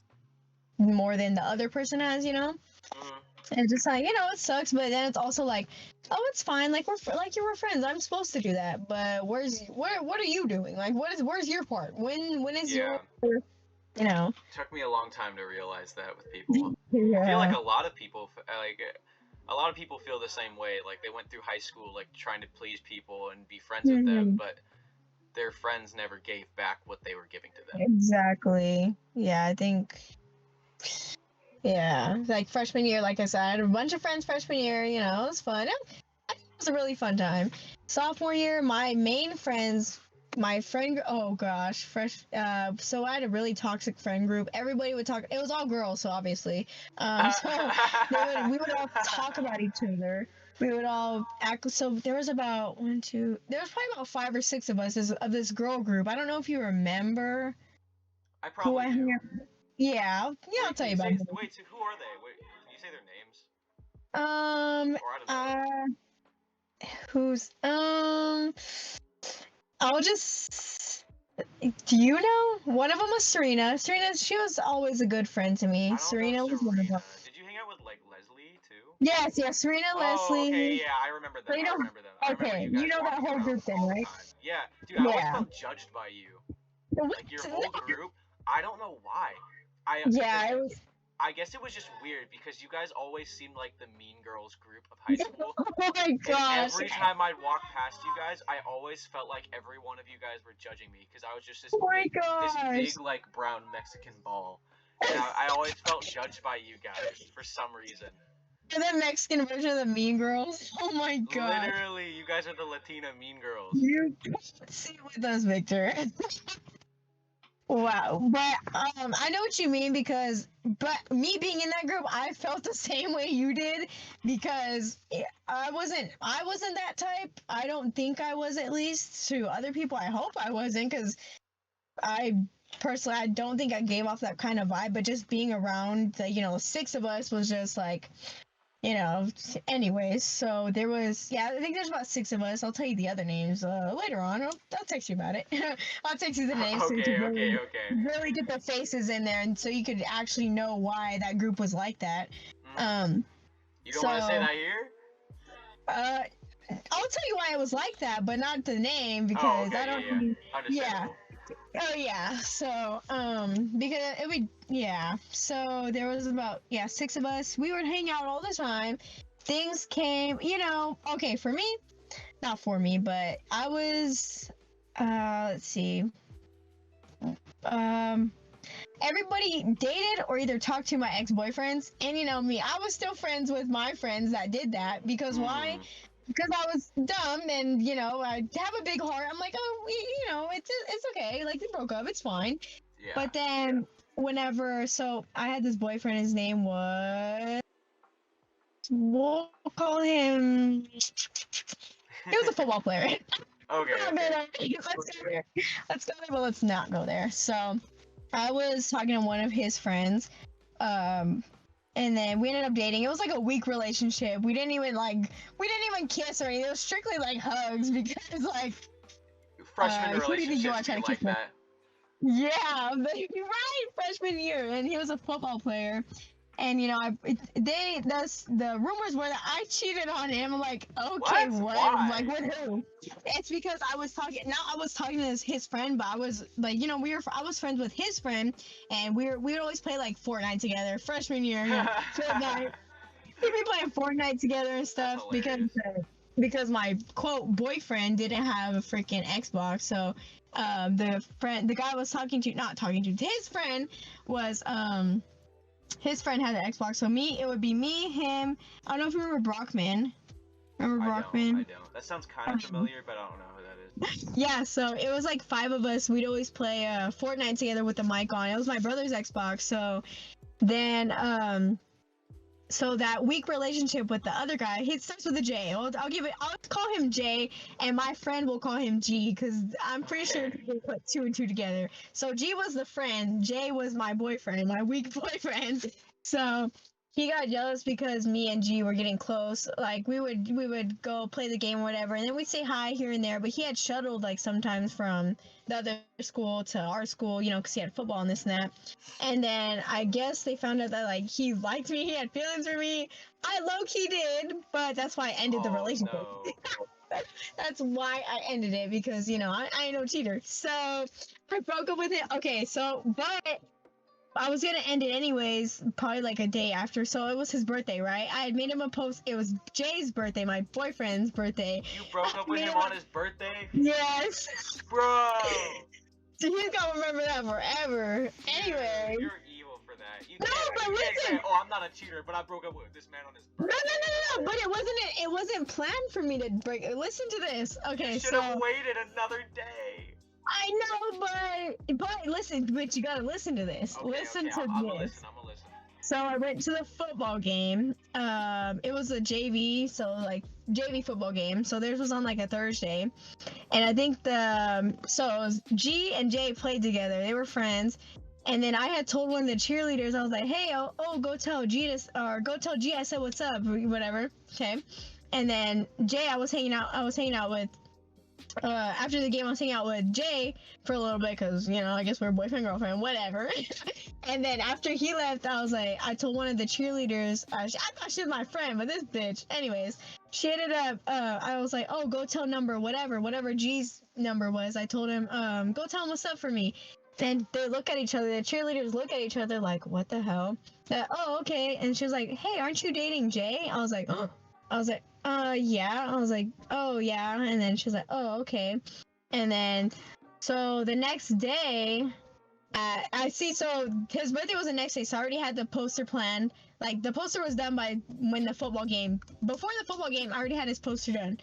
more than the other person has, Mm, and it's just like it sucks, but then it's also like, oh, it's fine. Like we're friends. I'm supposed to do that, but what are you doing? Like where's your part? When is yeah. your Took me a long time to realize that with people. I feel like Yeah. a lot of people, a lot of people feel the same way. Like they went through high school, like trying to please people and be friends with them, Mhm. but their friends never gave back what they were giving to them. Exactly. Yeah, I think. Yeah, like freshman year, like I said, I had a bunch of friends freshman year. It was fun. It was a really fun time. Sophomore year, my main friends, my friend. Oh gosh, so I had a really toxic friend group. Everybody would talk. It was all girls, so obviously. So we would all talk about each other. We would all act. So there was about one, two. There was probably about 5 or 6 of us of this girl group. I don't know if you remember I who probably I do. hung out. Yeah, I'll Wait, tell can you you about say? them. Wait, so who are they? Wait, can you say their names? Um, Or I don't know. uh, who's I'll just. Do you know? One of them was Serena. Serena, she was always a good friend to me. I don't know Serena was one of Serena. them. Did you hang out with like Leslie too? Yes, Serena, Oh, okay, Leslie. yeah, I remember them. I Serena. remember them. I remember Okay, you you guys know that walking whole around group then, all the right? time. Yeah, dude, I always Yeah. felt judged by you. What? Like your whole group. I don't know why. Yeah, it was. I guess it was just weird because you guys always seemed like the mean girls group of high school. Oh my And gosh. every time I'd walk past you guys, I always felt like every one of you guys were judging me because I was just Oh my this gosh. big like brown Mexican ball, and I always felt judged by you guys for some reason. You're the Mexican version of the Mean Girls. Oh my god. Literally, you guys are the Latina mean girls. You sit with us, Victor. Wow, but I know what you mean but me being in that group, I felt the same way you did because I wasn't that type. I don't think I was, at least to other people. I hope I wasn't, because I personally I don't think I gave off that kind of vibe. But just being around the six of us was just like, anyways, so there was, yeah, I think there's about six of us. I'll tell you the other names later on. I'll text you about it. I'll text you the names so you Okay, can okay, really, okay. really get the faces in there, and so you could actually know why that group was like that. Mhm. You don't want to say So that here? uh, I'll tell you why it was like that, but not the name Oh, because okay, I don't. yeah, yeah. Yeah. Understandable. Oh yeah. So because it would, yeah. So there was about, yeah, six of us. We would hang out all the time. Things came, okay, for me, not for me, but I was let's see. Um Everybody dated or either talked to my ex-boyfriends, and me, I was still friends with my friends that did that because why? Mm, Because I was dumb, and I have a big heart. I'm like, oh, it's okay. Like, we broke up, it's fine. yeah. But then whenever, so I had this boyfriend. His name was, we'll call him. He was a football player. Okay, Let's go okay. there. Let's go there, but let's not go there. So I was talking to one of his friends, um, and then we ended up dating. It was like a week relationship. We didn't even kiss or anything. It was strictly like hugs because like Freshman who do you think you are relationships be trying to kiss like with? that. Yeah, but you're right, freshman year, and he was a football player. And the rumors were that I cheated on him. I'm like, okay, What? what? I'm like, Why? with who? It's because I was talking to his friend, but I was like, I was friends with his friend, and we would always play like Fortnite together. Freshman year, Fortnite. We'd be playing Fortnite together and That's stuff hilarious. because my quote boyfriend didn't have a freaking Xbox. So the guy I was talking to, not talking to, his friend was his friend had an Xbox. So it would be me, him. I don't know if you remember Brockman. Remember I Brockman? don't. That sounds kind of familiar, but I don't know who that is. Yeah, so it was like five of us. We'd always play Fortnite together with the mic on. It was my brother's Xbox. So then so that weak relationship with the other guy, he starts with a J. I'll call him J, and my friend will call him G, because I'm pretty sure Okay. people put two and two together. So G was the friend, J was my boyfriend, my weak boyfriend. So he got jealous because me and G were getting close. Like, we would go play the game or whatever, and then we'd say hi here and there. But he had shuttled like sometimes from the other school to our school, because he had football and this and that. And then I guess they found out that like he liked me, he had feelings for me. I low key did, but that's why I ended the Oh relationship. no. That's why I ended it, because I ain't no cheater. So I broke up with him. Okay, so but I was gonna end it anyways, probably like a day after. So it was his birthday, right? I had made him a post. It was Jay's birthday, my boyfriend's birthday. You broke I up with made him him on his birthday? yes. Bro! So he's gonna remember that forever. Anyway. You're evil for that. You No, but you can't say, listen. oh, I'm not a cheater, but I broke up with this man on his No, no, birthday. no, no, no. But it wasn't planned for me to break. Listen to this. Okay, You should so have waited another day. I know, but listen, but you gotta listen to this. Okay, Listen okay, to I'm gonna this. listen, I'm gonna listen. So I went to the football game. It was a JV, so like JV football game. So theirs was on like a Thursday, and I think so it was G and J played together. They were friends, and then I had told one of the cheerleaders, I was like, "Hey, go tell G or go tell G I said what's up, or whatever." Okay, and then Jay, I was hanging out with. After the game, I was hanging out with Jay for a little bit because, I guess we're boyfriend, girlfriend, whatever. And then after he left, I told one of the cheerleaders, I thought she was my friend, but this bitch, anyways, she ended up, I was like, oh, go tell number, whatever G's number was. I told him, go tell him what's up for me. Then they look at each other, the cheerleaders look at each other like, what the hell? Oh, okay. And she was like, hey, aren't you dating Jay? I was like, yeah. I was like, oh, yeah. And then she was like, oh, okay. And then, so the next day, I see, so his birthday was the next day, so I already had the poster planned. Like, the poster was done before the football game, I already had his poster done.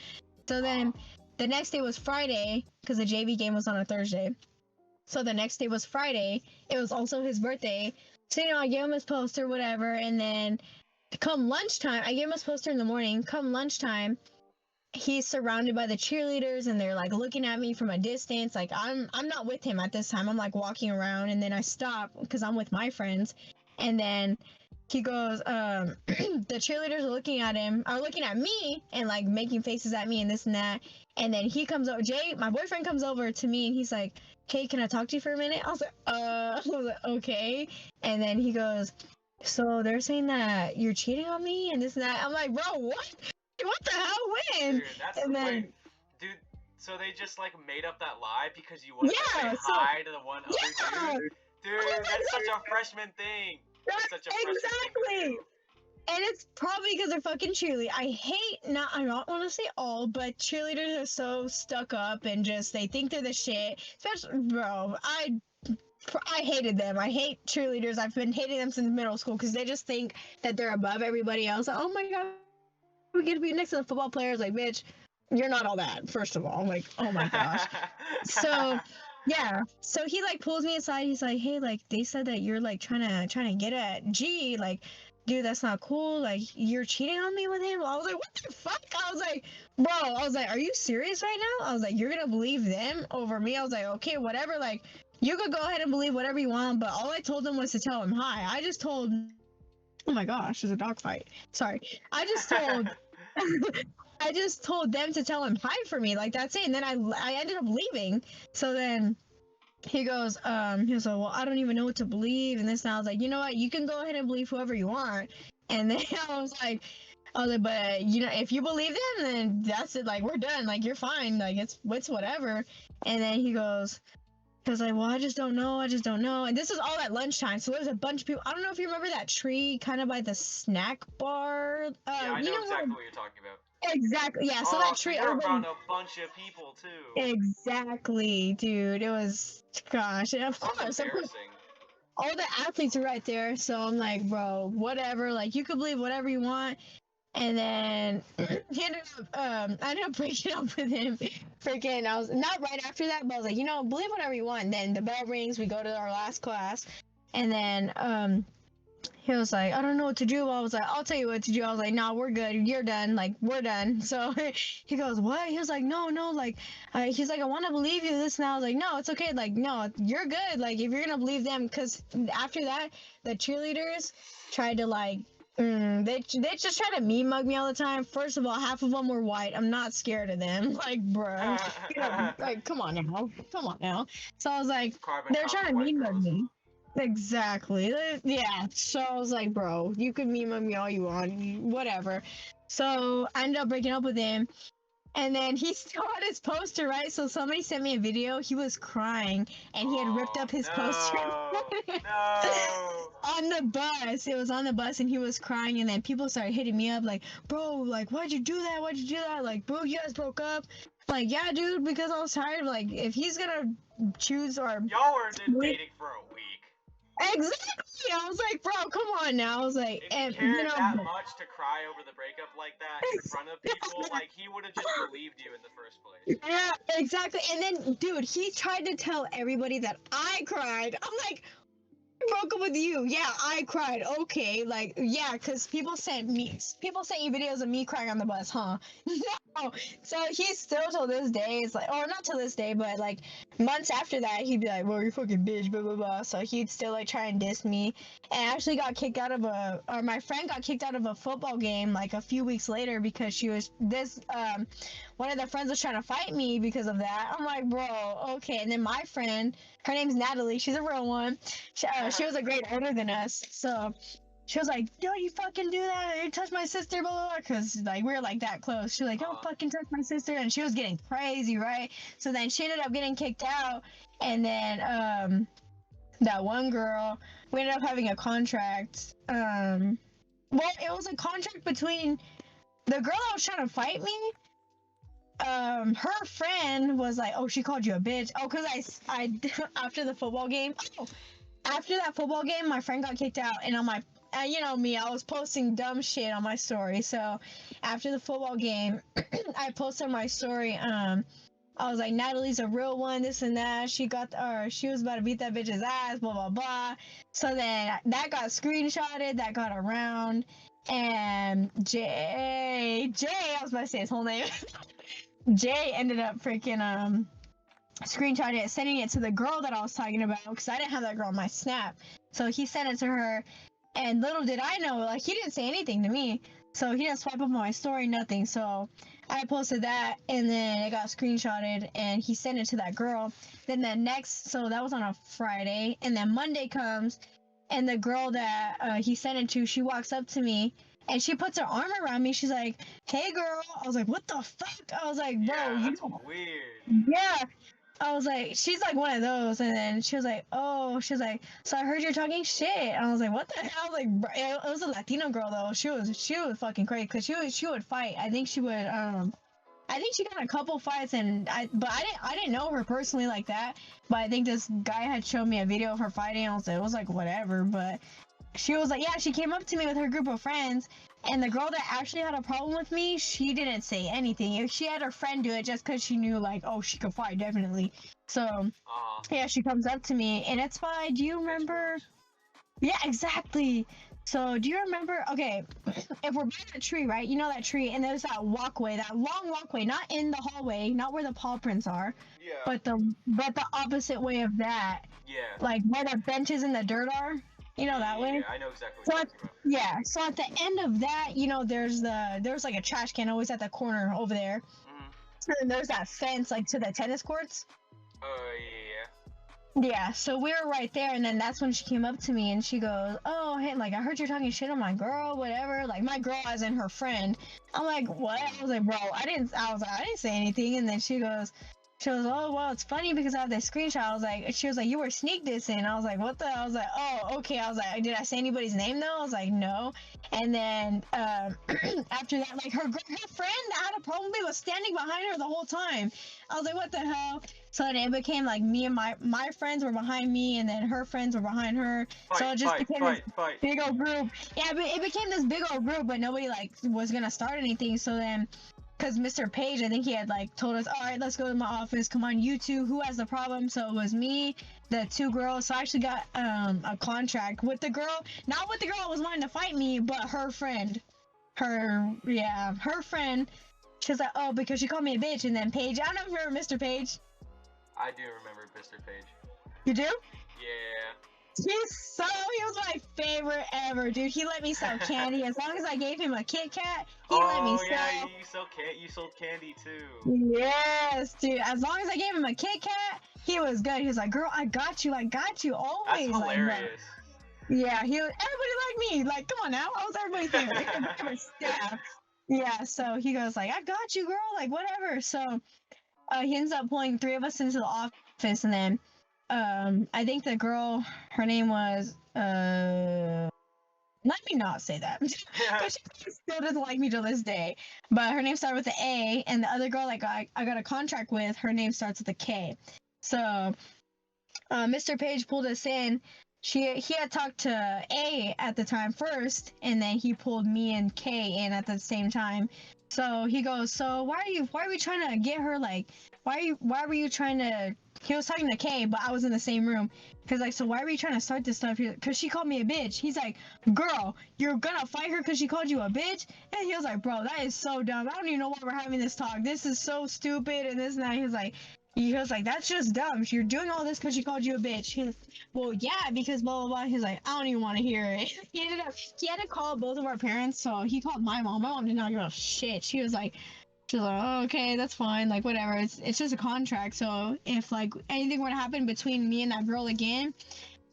So then, the next day was Friday, because the JV game was on a Thursday. So the next day was Friday. It was also his birthday. So, I gave him his poster, whatever. And then come lunchtime, I gave him his poster in the morning. Come lunchtime, he's surrounded by the cheerleaders and they're like looking at me from a distance. Like I'm not with him at this time. I'm like walking around, and then I stop because I'm with my friends. And then he goes, the cheerleaders are looking at him, are looking at me and like making faces at me and this and that. And then he comes over, Jay, my boyfriend, comes over to me and he's like, "Hey, can I talk to you for a minute?" I was like, I was like, okay. And then he goes, "So they're saying that you're cheating on me and this and that." I'm like, "Bro, what the hell, when?" Dude, that's And then, wait, dude. So they just like made up that lie because you wanted to say so hi to the one other yeah, dude. Dude, that's such a freshman thing. That's such a freshman exactly. thing to do. And it's probably because they're fucking cheerleaders. I don't want to say all, but cheerleaders are so stuck up and just, they think they're the shit. Especially, bro, I hated them. I hate cheerleaders. I've been hating them since middle school because they just think that they're above everybody else. Like, oh my god, we get to be next to the football players. Like, bitch, you're not all that, first of all. Like, oh my gosh. So yeah, so he like pulls me aside. He's like, "Hey, like they said that you're like trying to get at G. Like, dude, that's not cool. Like, you're cheating on me with him." I was like, "What the fuck?" I was like, "Bro," I was like, "Are you serious right now?" I was like, "You're gonna believe them over me?" I was like, "Okay, whatever. Like, you could go ahead and believe whatever you want." But all I told him was to tell him hi. I just told. Oh my gosh, there's a dog fight. Sorry, I just told. I just told them to tell him hi for me. Like, that's it. And then I ended up leaving. So then he goes, he was like, "Well, I don't even know what to believe," and this, and I was like, "You know what? You can go ahead and believe whoever you want." And then I was like, "But if you believe them, then that's it. Like, we're done. Like, you're fine. Like, it's whatever." And then he was like, "Well, I just don't know. I just don't know." And this is all at lunchtime, so there's a bunch of people. I don't know if you remember that tree kind of by the snack bar. Yeah, I know exactly what you're talking about. Exactly. Yeah. So Oh, that so tree. you're around a bunch of people too. Exactly, dude. It was, gosh, and of Sounds course, embarrassing. all the athletes are right there. So I'm like, bro, whatever. Like, you could believe whatever you want. And then I ended up breaking up with him. Freaking, I was not right after that, but I was like, believe whatever you want. And then the bell rings. We go to our last class, and then he was like, "I don't know what to do." I was like, "I'll tell you what to do." I was like, "No, we're good. You're done. Like, we're done." So he goes, "What?" He was like, "No, no, like," he's like, "I want to believe you." This, and I was like, "No, it's okay. Like, no, you're good. Like, if you're gonna believe them," because after that, the cheerleaders tried to like. They just try to meme mug me all the time. First of all, half of them were white. I'm not scared of them. Like, bro, like, come on now. So I was like, Carbon they're copy trying to white meme mug girls. me. Exactly. Yeah. So I was like, "Bro, you can meme me all you want, whatever." So I ended up breaking up with him, and then he still had his poster, right? So somebody sent me a video. He was crying, and he had ripped up his poster No. on the bus. It was on the bus, and he was crying. And then people started hitting me up, like, "Bro, like, why'd you do that? Why'd you do that? Like, bro, you guys broke up." Like, "Yeah, dude, because I was tired. Like, if he's gonna choose or Y'all were dating for a week. Exactly. I was like, "Bro, come on now." I was like, If he and cared that much to cry over the breakup like that in front of people, like, he would have just believed you in the first place. yeah, exactly. And then, dude, he tried to tell everybody that I cried. I'm like, "I broke up with you. Yeah, I cried. Okay, like, yeah, because people sent you videos of me crying on the bus, huh?" No. So he still till this day, it's like, or not till this day, but like months after that, he'd be like, "Well, you fucking bitch, blah blah blah." So he'd still like try and diss me, and I actually got kicked out of my friend got kicked out of a football game like a few weeks later because one of their friends was trying to fight me because of that. I'm like, "Bro, okay." And then my friend, her name's Natalie, she's a real one. She was a grade older than us, so she was like, "Don't you fucking do that. You touch my sister, blah, blah, blah." Because, like, we were, like, that close. She was like, "Don't fucking touch my sister." And she was getting crazy, right? So then she ended up getting kicked out. And then, that one girl, we ended up having a contract. Well, it was a contract between the girl that was trying to fight me. Her friend was like, "Oh, she called you a bitch." Oh, because I after the football game. Oh, after that football game, my friend got kicked out, and I'm like, you know me, I was posting dumb shit on my story. So after the football game, I posted my story. I was like, Natalie's a real one, this and that. She was about to beat that bitch's ass, blah blah blah. So then that got screenshotted, that got around, and I was about to say his whole name. Jay ended up freaking screenshotting it, sending it to the girl that I was talking about, because I didn't have that girl on my Snap. So he sent it to her, and little did I know, like, he didn't say anything to me. So he didn't swipe up on my story, nothing. So I posted that, and then it got screenshotted, and he sent it to that girl. Then so that was on a Friday, and then Monday comes, and the girl that he sent it to, she walks up to me, and she puts her arm around me. She's like, "Hey, girl." I was like, "What the fuck?" I was like, "Bro, Yeah, you." that's weird. Yeah. I was like, she's like one of those, and then she was like, "Oh," she was like, "So I heard you're talking shit." And I was like, "What the hell?" I was like, it was a Latino girl though. She was fucking crazy, because she would fight. I think she would I think she got in a couple fights, and I didn't know her personally like that. But I think this guy had shown me a video of her fighting. And it was like whatever. But she was like, yeah, she came up to me with her group of friends, and the girl that actually had a problem with me, she didn't say anything. She had her friend do it just because she knew, like, oh, she could fight, definitely. So yeah, she comes up to me, and it's by, do you remember? Yeah, exactly. So, do you remember? Okay, if we're by that tree, right? You know that tree, and there's that walkway, that long walkway, not in the hallway, not where the paw prints are, Yeah. but the opposite way of that. Yeah. Like where the benches in the dirt are. You know that way. Yeah, I know exactly what you're talking about. Yeah. So at the end of that, you know, there's like a trash can always at the corner over there. And then there's that fence like to the tennis courts. Oh yeah. Yeah, so we were right there, and then that's when she came up to me, and she goes, "Oh, hey, like, I heard you're talking shit on my girl, whatever." Like, my girl as in her friend. I'm like, "What?" I was like, "Bro, I didn't say anything." And then she goes, "Oh, well, it's funny because I have this screenshot." I was like, she was like, "You were sneak dissing." I was like, "What the?" I was like, "Oh, okay." I was like, "Did I say anybody's name though?" I was like, "No." And then after that, like, her friend that had a problem with me was standing behind her the whole time. I was like, "What the hell?" So then it became like me and my friends were behind me, and then her friends were behind her. So it just became this big old group. Yeah, but it became this big old group, but nobody like was gonna start anything. So then, because Mr. Page, I think he had like told us, "All right, let's go to my office. Come on, you two. Who has the problem?" So it was me, the two girls. So I actually got a contract with the girl, not with the girl that was wanting to fight me, but her friend. Her friend. She was like, "Oh, because she called me a bitch." And then Page, I don't know if you remember Mr. Page. I do remember Mr. Page. You do? Yeah. He was my favorite ever, dude. He let me sell candy as long as I gave him a Kit Kat. He let me sell. Yeah, you sold candy too. Yes, dude. As long as I gave him a Kit Kat, he was good. He was like, "Girl, I got you always." That's hilarious. Like, yeah, everybody liked me. Like, come on now, I was everybody's favorite staff. Yeah, so he goes like, "I got you, girl." Like, whatever. So he ends up pulling three of us into the office, and then I think the girl, her name was let me not say that, because she still doesn't like me till this day. But her name started with the A, and the other girl like I got a contract with, her name starts with a K. So Mr. Page pulled us in. He had talked to A at the time first, and then he pulled me and K in at the same time. So he goes, "So why are we trying to get her, like, why were you trying to," he was talking to Kay, but I was in the same room. Cause like, "So why were you trying to start this stuff here?" Cause she called me a bitch. He's like, "Girl, you're gonna fight her cause she called you a bitch?" And he was like, "Bro, that is so dumb. I don't even know why we're having this talk. This is so stupid," and this and that. He was like, "That's just dumb. You're doing all this cause she called you a bitch." He was, "Well, yeah, because blah blah blah." He's like, "I don't even want to hear it." He had to call both of our parents, so he called my mom. My mom did not give a shit. She was like, "Oh, okay, that's fine, like, whatever, it's just a contract, so if like anything were to happen between me and that girl again,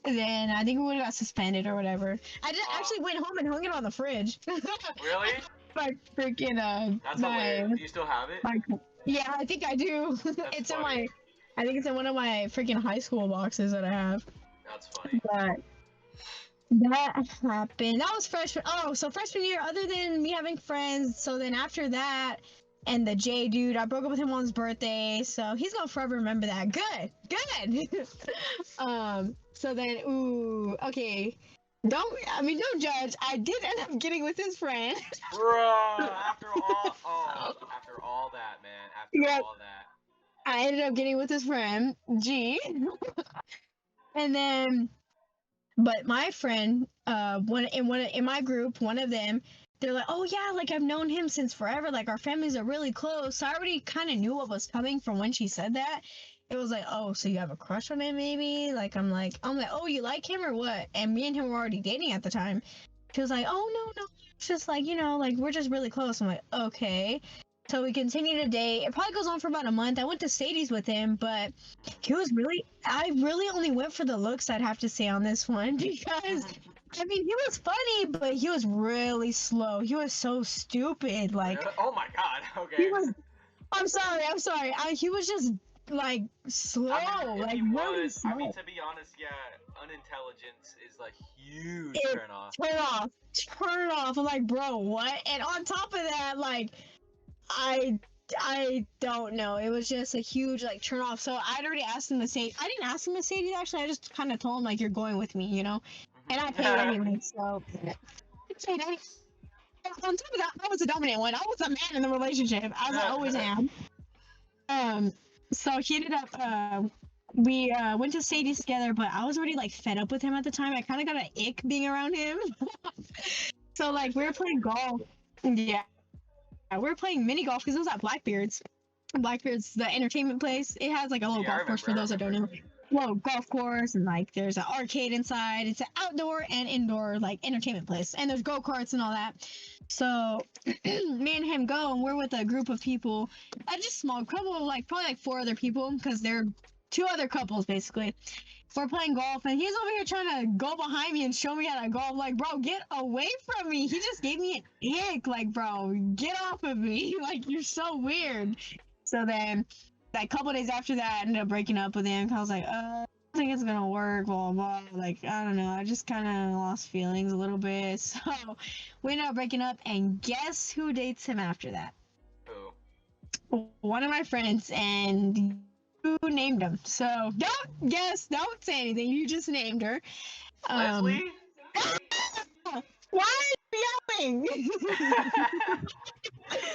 then I think we would have got suspended or whatever." I just actually went home and hung it on the fridge. Really? Like, freaking That's hilarious. Do you still have it? Yeah, I think I do. It's funny. I think it's in one of my freaking high school boxes that I have. That's funny. But that happened. That was freshman. Oh, so freshman year, other than me having friends, so then after that, and the J dude, I broke up with him on his birthday, so he's gonna forever remember that. Good. So then, okay. Don't judge. I did end up getting with his friend. Bro, after all that, man. All that. I ended up getting with his friend G, and then, but my friend, in my group, one of them, they're like, oh yeah, like I've known him since forever. Like our families are really close. So I already kind of knew what was coming from when she said that. It was like, oh, so you have a crush on him, maybe? Like I'm like, oh, you like him or what? And me and him were already dating at the time. She was like, oh no, it's just like like we're just really close. I'm like, okay. So we continue to date. It probably goes on for about a month. I went to Sadie's with him, but I really only went for the looks, I'd have to say, on this one, because I mean, he was funny, but he was really slow. He was so stupid. Like, Oh my god. Okay. he was. I'm sorry. He was just like slow. I like mean, really slow. I mean, to be honest, yeah, unintelligence is a huge turn off. Turn off. I'm like, bro, what? And on top of that, like, I don't know. It was just a huge like turn off. So I'd already asked him to say. I didn't ask him to say it actually. I just kind of told him like, you're going with me, you know. And I paid anyway. So on top of that, I was a dominant one. I was a man in the relationship, as I always am. So he ended up. We went to Sadie's together, but I was already like fed up with him at the time. I kind of got an ick being around him. So like we were playing golf. Yeah. We were playing mini golf because it was at Blackbeard's. Blackbeard's the entertainment place. It has like a little golf course for those that don't know. Well, golf course, and like there's an arcade inside. It's an outdoor and indoor like entertainment place, and there's go-karts and all that. So me and him go, and we're with a group of people, just small couple of like probably like 4 other people, because they're 2 other couples basically. We're playing golf, and he's over here trying to go behind me and show me how to golf. Like, bro, get away from me. He just gave me an ick. Like, bro, get off of me. Like, you're so weird. So then, like, a couple days after that, I ended up breaking up with him. I was like, I don't think it's gonna work, blah, blah, blah. Like, I don't know. I just kind of lost feelings a little bit. So we ended up breaking up, and guess who dates him after that? Who? One of my friends, and you named him. So don't say anything. You just named her. Leslie? Why are you yelling?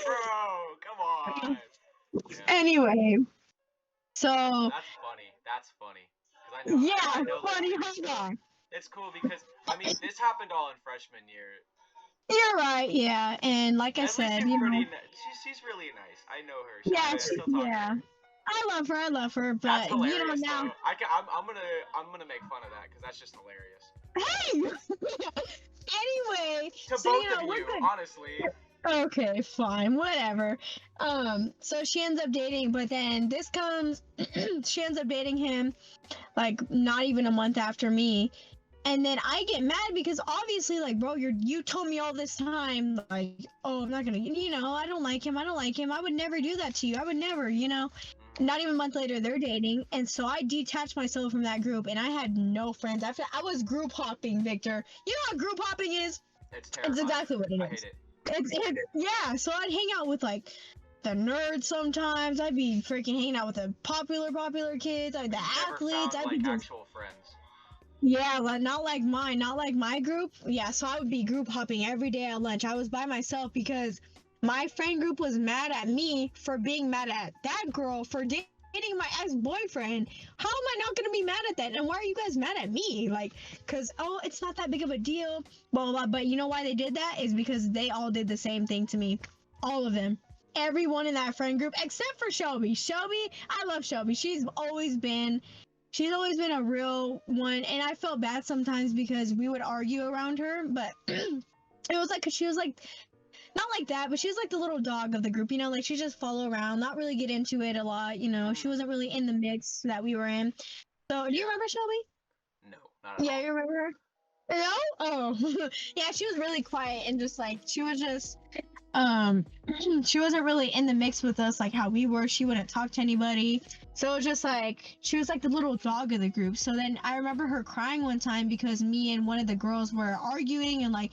Bro, come on. Yeah. Anyway, so that's funny. I know funny. Leslie, Hold on. It's cool because I mean this happened all in freshman year. You're right. Yeah, and like I said, she's really nice. I know her. Yeah. I love her, but that's hilarious, you know now. Though. I'm gonna make fun of that because that's just hilarious. Hey. Anyway, to so, both of you, honestly. Okay, fine, whatever. So she ends up dating, but then she ends up dating him, like not even a month after me. And then I get mad because obviously, like, bro, you told me all this time, like, oh, I'm not gonna, I don't like him. I would never do that to you. I would never, Not even a month later, they're dating, and so I detached myself from that group, and I had no friends. I was group hopping, Victor. You know what group hopping is? It's terrifying. It's exactly what it is. I hate it. Yeah, so I'd hang out with like the nerds sometimes. I'd be freaking hanging out with the popular kids, like the athletes. I'd be actual friends. Yeah, not like mine, not like my group. Yeah, so I would be group hopping every day at lunch. I was by myself because my friend group was mad at me for being mad at that girl for dating my ex-boyfriend. How am I not gonna be mad at that? And why are you guys mad at me? Like, cause it's not that big of a deal. Blah, blah, blah. But you know why they did that? Is because they all did the same thing to me. All of them. Everyone in that friend group except for Shelby. Shelby, I love Shelby. She's always been a real one, and I felt bad sometimes because we would argue around her, but it was like, 'cause she was like, not like that, but she was like the little dog of the group, like she just follow around, not really get into it a lot, she wasn't really in the mix that we were in. So, do you remember Shelby? No, not at all. Yeah, you remember her? No? Oh, yeah, she was really quiet and just like, she was just, she wasn't really in the mix with us like how we were. She wouldn't talk to anybody. So it was just like, she was like the little dog of the group. So then I remember her crying one time because me and one of the girls were arguing and like,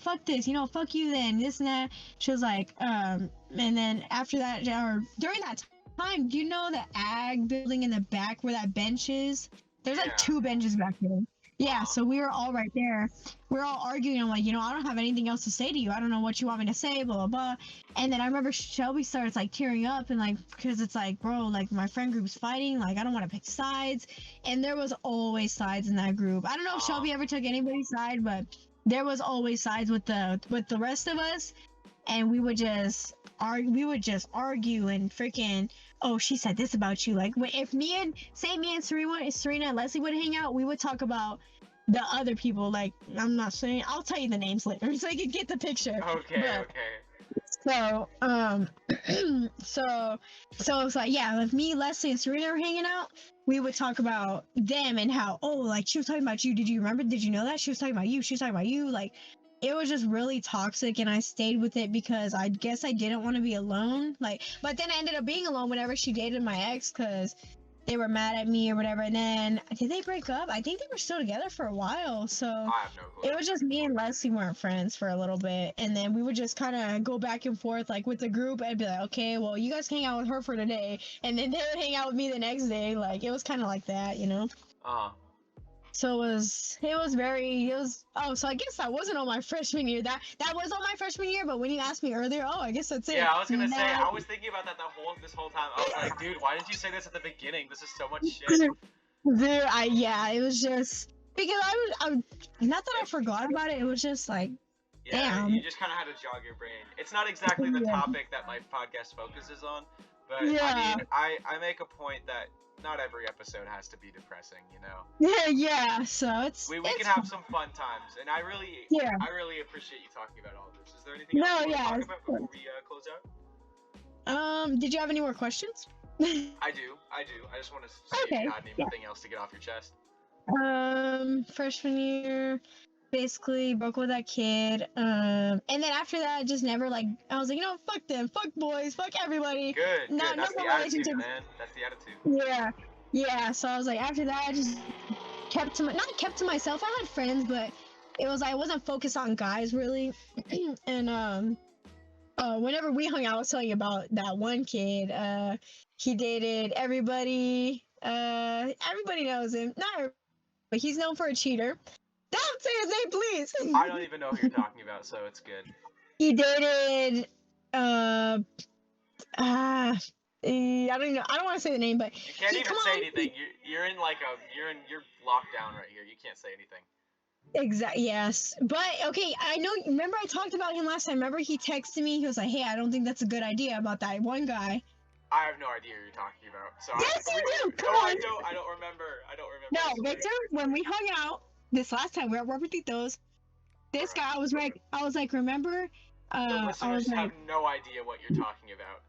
fuck this, fuck you then, this and that. She was like, and then after that, or during that time, do you know the ag building in the back where that bench is? There's like 2 benches back there. Yeah, so we were all right there. We were all arguing. I'm like, I don't have anything else to say to you. I don't know what you want me to say, blah, blah, blah. And then I remember Shelby starts, like, tearing up, and, like, because it's like, bro, like, my friend group's fighting. Like, I don't want to pick sides. And there was always sides in that group. I don't know if Shelby ever took anybody's side, but there was always sides with the rest of us. And we would just argue and freaking, oh, she said this about you. Like, if me and Serena and Leslie would hang out, we would talk about the other people. Like, I'm not saying, I'll tell you the names later so you can get the picture. Okay. So, so it's like, yeah, if me, Leslie, and Serena were hanging out, we would talk about them and how, oh, like, she was talking about you. Did you remember? Did you know that? She was talking about you. She was talking about you. Like, it was just really toxic, and I stayed with it because I guess I didn't want to be alone. Like, but then I ended up being alone whenever she dated my ex because they were mad at me or whatever. And then, did they break up? I think they were still together for a while. So I have no clue. it was just me and Leslie weren't friends for a little bit. And then we would just kind of go back and forth, like, with the group. I'd be like, okay, well, you guys hang out with her for today. And then they would hang out with me the next day. Like, it was kind of like that, So so I guess that wasn't on my freshman year. That was on my freshman year, but when you asked me earlier, I guess that's it. Yeah, I was gonna say, I was thinking about that this whole time. I was like, dude, why didn't you say this at the beginning? This is so much shit. Dude, it was just because I not that I forgot about it. It was just like, damn. You just kind of had to jog your brain. It's not exactly the topic that my podcast focuses on, but I mean, I make a point that not every episode has to be depressing, Yeah. So we can have some fun times, and I really appreciate you talking about all of this. Is there anything else you want to talk about before we close out? Did you have any more questions? I do. I just want to see if you had anything else to get off your chest. Freshman year, basically broke with that kid. And then after that, I just never I was like, fuck them, fuck boys, fuck everybody. Good. That's the attitude, man. That's the attitude. Yeah. So I was like, after that, I just not kept to myself. I had friends, but it was I wasn't focused on guys really. And whenever we hung out, I was telling you about that one kid. He dated everybody. Everybody knows him. Not everybody, but he's known for a cheater. Don't say his name, please. I don't even know who you're talking about, so it's good. He dated, I don't know. I don't want to say the name, but you can't even say anything. You're in you're locked down right here. You can't say anything. Exactly. Yes, but okay. I know. Remember, I talked about him last time. Remember, he texted me. He was like, "Hey, I don't think that's a good idea about that one guy." I have no idea who you're talking about. So yes, you do. Come on. I don't remember. No, Victor. When we hung out this last time, we were at Robertitos. This guy, I was like, remember? The listeners have no idea what you're talking about.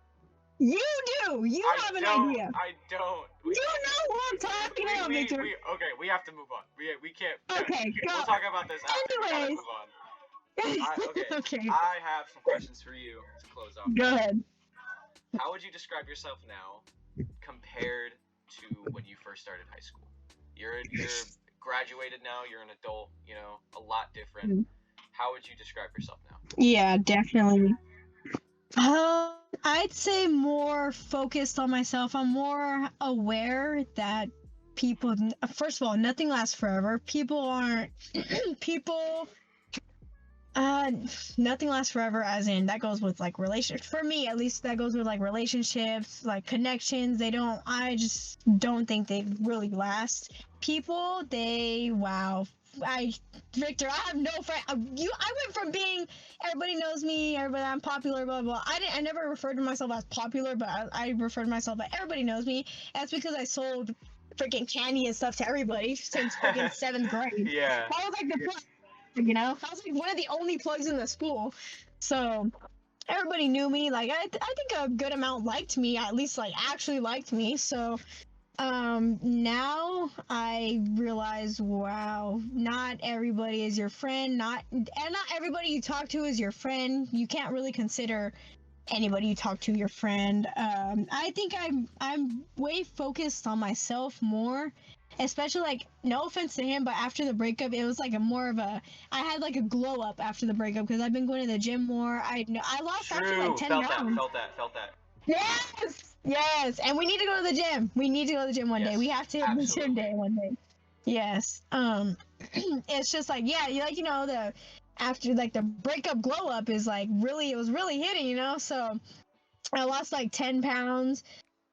You do. You have an idea. I don't. You know what I'm talking about, Victor. Okay, we have to move on. We can't. Okay, go. We'll talk about this after. Anyways. We gotta move on. Okay. I have some questions for you to close off. Go ahead. How would you describe yourself now compared to when you first started high school? You're graduated now. You're an adult. A lot different. Mm-hmm. How would you describe yourself now? Yeah, definitely. I'd say more focused on myself. I'm more aware that people, first of all, nothing lasts forever. Nothing lasts forever, as in that goes with relationships. For me, at least, that goes with relationships, connections. I just don't think they really last. People, Victor, I have no friend. I went from being everybody knows me, everybody I'm popular, blah blah. I never referred to myself as popular, but I referred to myself as everybody knows me. That's because I sold freaking candy and stuff to everybody since freaking 7th grade. Yeah. I was the plug, I was one of the only plugs in the school, so everybody knew me. I think a good amount liked me, at least actually liked me. So. Now I realize, wow, not everybody is your friend, not everybody you talk to is your friend. You can't really consider anybody you talk to your friend. I think I'm way focused on myself more, especially no offense to him, but after the breakup, it was I had a glow up after the breakup because I've been going to the gym more. I lost actually 10 pounds. Felt that. Yes, and we need to go to the gym. We need to go to the gym one day. We have to have the gym day one day. Yes. it's just like, yeah, you like, the after like the breakup glow up is like really, it was really hitting, so I lost like 10 pounds.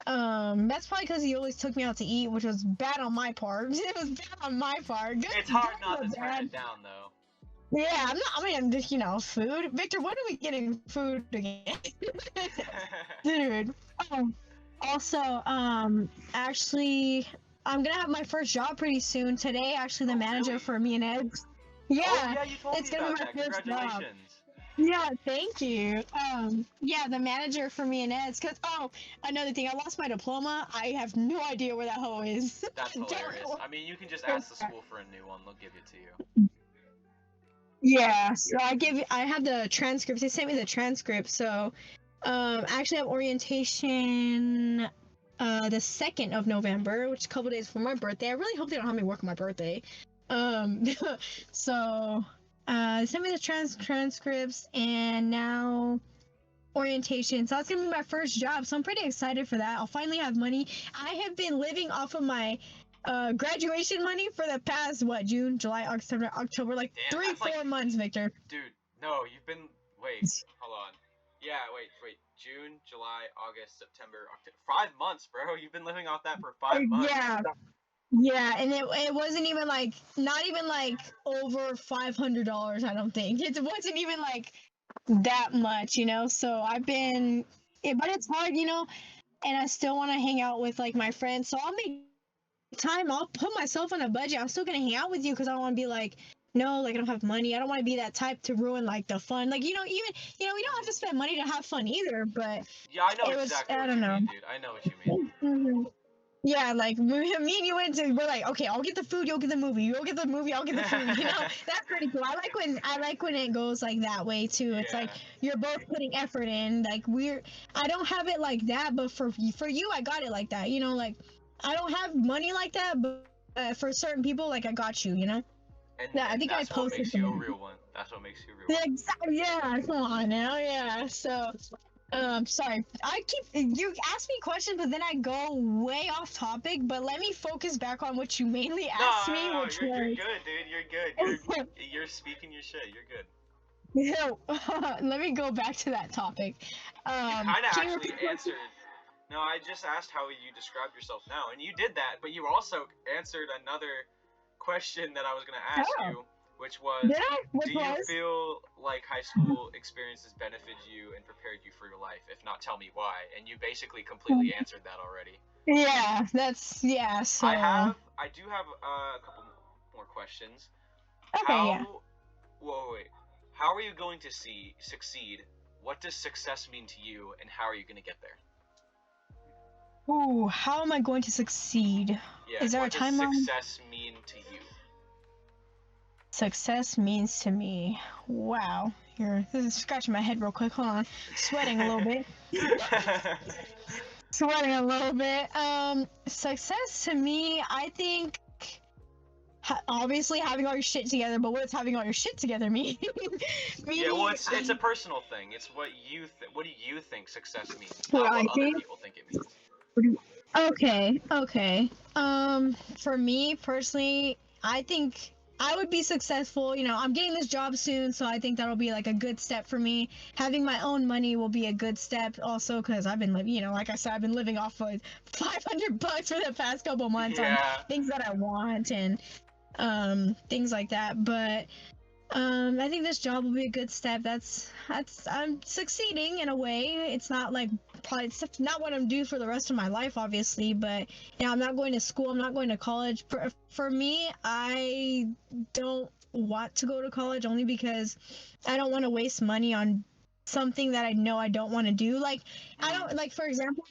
That's probably because he always took me out to eat, which was bad on my part. It was bad on my part. It's hard not to turn it down, though. Yeah, I'm not. I mean, just, food. Victor, when are we getting food again? Dude. Also, actually, I'm gonna have my first job pretty soon. Today, actually, the manager really? for me and Eggs. Yeah, oh, yeah, you told it's me gonna about be my that. first job. Congratulations. Yeah, thank you. Yeah, the manager for me and Ed's, cause another thing, I lost my diploma. I have no idea where that hoe is. That's hilarious. I mean, you can just ask the school for a new one; they'll give it to you. Yeah, so I have the transcripts. They sent me the transcript. So, I actually have orientation, the 2nd of November, which is a couple days before my birthday. I really hope they don't have me work on my birthday. So. Sent me the transcripts, and now orientation. So that's gonna be my first job. So I'm pretty excited for that. I'll finally have money. I have been living off of my graduation money for the past June, July, October, like Damn, 3-4 months, Victor. Dude, no, you've been hold on. Yeah, wait. June, July, August, September, October. 5 months, bro. You've been living off that for 5 months. Yeah, and it wasn't even like, not even like over $500, I don't think. It wasn't even like that much, so I've been, but it's hard, and I still want to hang out with like my friends, so I'll make time, I'll put myself on a budget. I'm still gonna hang out with you because I don't want to be like, no, like I don't have money. I don't want to be that type to ruin like the fun, like, even, we don't have to spend money to have fun either, but yeah, I know exactly what you mean, dude. I know what you mean. Mm-hmm. Yeah, like me and you we're like, okay, I'll get the food, you'll get the movie. You'll get the movie, I'll get the food. That's pretty cool. I like when it goes like that way too. It's like you're both putting effort in. Like I don't have it like that, but for you, I got it like that. Like I don't have money like that, but for certain people, like I got you. And yeah, I think that's I posted. What makes you a real one. That's what makes you a real one. Exactly. Yeah, come on now. Yeah, so. Sorry. You ask me questions, but then I go way off topic. But let me focus back on what you mainly asked me. No, you're good, dude. You're good. You're speaking your shit. You're good. Yeah. Let me go back to that topic. You kind of actually answered. No, I just asked how you described yourself now, and you did that. But you also answered another question that I was gonna ask you. Which was, do you feel like high school experiences benefited you and prepared you for your life? If not, tell me why. And you basically completely answered that already. Yeah, so... I do have a couple more questions. Okay, wait. How are you going to succeed? What does success mean to you, and how are you going to get there? Ooh, how am I going to succeed? Yeah, is there a timeline? What does success mean to you? Success means to me. Wow. This is scratching my head real quick. Hold on. Sweating a little bit. Success to me, I think, obviously having all your shit together, but what does having all your shit together mean? Yeah, well, it's a personal thing. It's what what do you think success means? Not what other people think it means. Okay. For me personally, I think I would be successful. I'm getting this job soon, so I think that'll be like a good step for me. Having my own money will be a good step also, because I've been living, like I said, I've been living off of $500 for the past couple months on things that I want and things like that. But I think this job will be a good step. I'm succeeding in a way. It's not like it's not what I'm due for the rest of my life, obviously, but I'm not going to school, I'm not going to college. For me, I don't want to go to college only because I don't want to waste money on something that I know I don't want to do. Like, I don't, like, for example,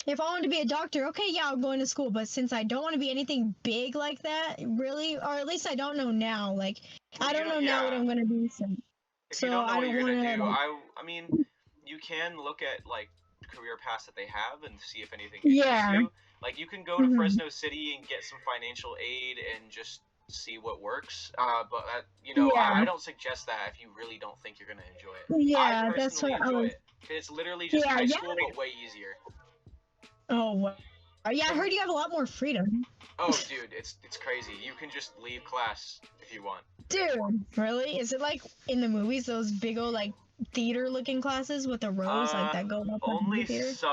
if I want to be a doctor, okay, yeah, I'll go into school, but since I don't want to be anything big like that, really, or at least I don't know now, like, I don't know now what I'm going to do. If you don't know what you're going to do, I mean, you can look at, like, career paths that they have and see if anything interests you. Like, you can go to Fresno City and get some financial aid and just see what works. But I don't suggest that if you really don't think you're gonna enjoy it. Yeah, that's what I enjoy it. It's literally just high school, but way easier. Oh, Yeah, I heard you have a lot more freedom. Oh, dude, it's crazy. You can just leave class if you want. Dude, really? Is it like in the movies, those big old like theater-looking classes with the rows like that go up like movie Only theater?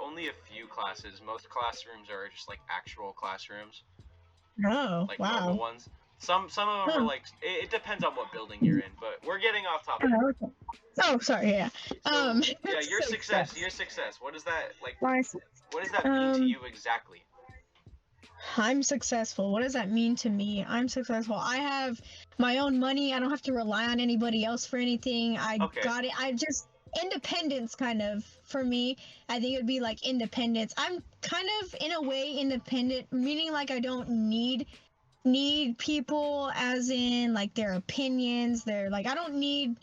only a few classes. Most classrooms are just like actual classrooms, Oh, like normal wow. ones. Some of them are Huh. like it depends on what building you're in, but we're getting off topic. Oh, okay. Oh, sorry. Yeah. So yeah, your success, Success. your success. What does that like? Why? What does that mean to you exactly? I'm successful. What does that mean to me? I'm successful. I have my own money. I don't have to rely on anybody else for anything. I Okay. got it. I just independence kind of for me. I think it would be like independence. I'm kind of in a way independent, meaning like I don't need people as in like their opinions. They're like I don't need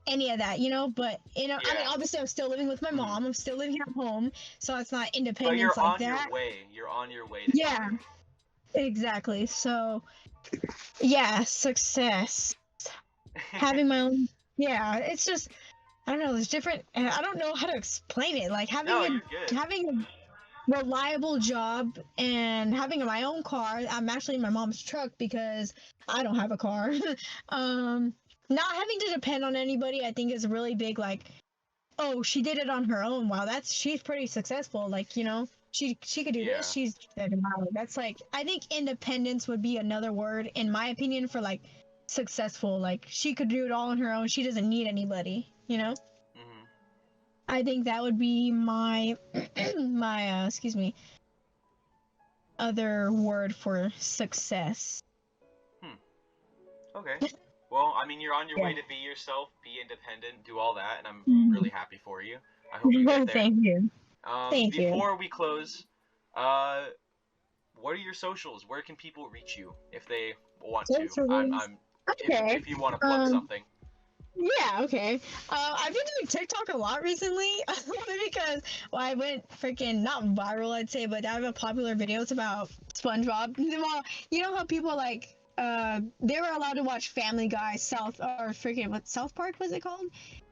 any of that, you know, but I mean Yeah. obviously I'm still living with my mom. I'm still living at home, so it's not But independence you're like on that. your way. You're on your way to Yeah. something. Exactly. So, yeah, success. Having my own. Yeah, it's just I don't know. There's different. And I don't know how to explain it. Like No, you're good. having a reliable job and having my own car. I'm actually in my mom's truck because I don't have a car. Not having to depend on anybody, I think, is a really big like. Oh, she did it on her own. Wow, she's pretty successful. Like, you know, she could do Yeah. this. Wow, that's like I think independence would be another word in my opinion for like successful. Like she could do it all on her own. She doesn't need anybody, you know? Mhm. I think that would be my excuse me, other word for success. Okay. Well, I mean, you're on your Yeah. way to be yourself, be independent, do all that, and I'm Mhm. really happy for you. I hope you get there. Thank you. Thank you. Before we close, what are your socials? Where can people reach you if they want to? I'm Okay. if you want to plug something. Yeah, okay. I've been doing TikTok a lot recently because I went freaking not viral, I'd say, but I have a popular videos about SpongeBob. Well, you know how people like they were allowed to watch Family Guy, South or freaking what South Park was it called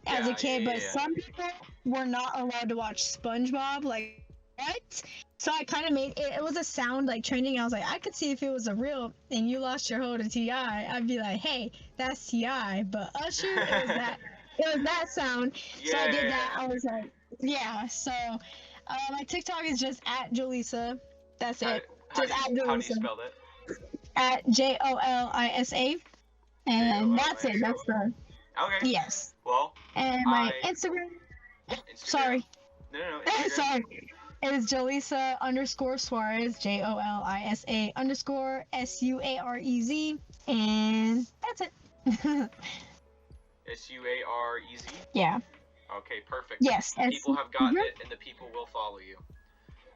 as a kid, but some people were not allowed to watch SpongeBob. Like what? So I kind of made it. It was a sound like trending. I was like, I could see if it was a real and you lost your hold to Ti. I'd be like, hey, that's Ti. But Usher, it was that sound. Yeah. So I did that. I was like, yeah. So my TikTok is just at Jolisa. That's it. Just at Jolisa. How do you spell that? At Jolisa. And that's it. That's the. Okay. Yes. Well. And my Instagram. Sorry. No. Instagram. Sorry. It is Jolisa _ Suarez, Jolisa _SUAREZ, and that's it. SUAREZ? Yeah. Okay, perfect. Yes. People have gotten it, and the people will follow you.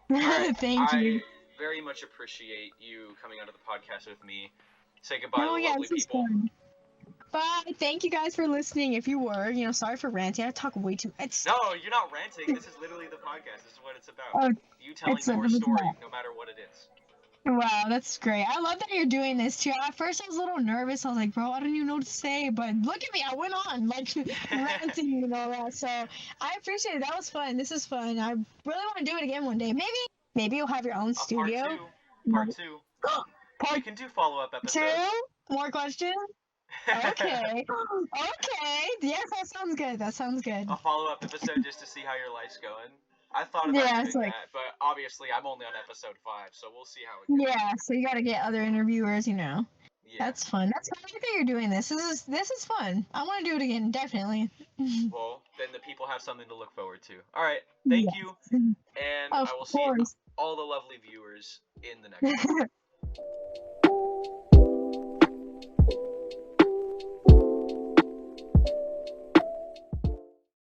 Right, Thank you. I very much appreciate you coming onto the podcast with me. Say goodbye to the lovely this people. Fun. Bye. Thank you guys for listening. If you were, sorry for ranting. I talk way too much. No, you're not ranting. This is literally the podcast. This is what it's about. You telling your story, no matter what it is. Wow, that's great. I love that you're doing this too. At first, I was a little nervous. I was like, bro, I don't even know what to say. But look at me. I went on, like, ranting and all that. So I appreciate it. That was fun. This is fun. I really want to do it again one day. Maybe you'll have your own studio. Part two. You can do follow-up episodes. 2? More questions? Okay. Okay. Yes, that sounds good. That sounds good. A follow-up episode just to see how your life's going. I thought about doing that, but obviously I'm only on episode 5, so we'll see how it goes. Yeah, so you gotta get other interviewers, Yeah. That's fun. That's fun that you're doing this. This is fun. I want to do it again, definitely. Well, then the people have something to look forward to. All right, thank you, and I will see all the lovely viewers in the next one.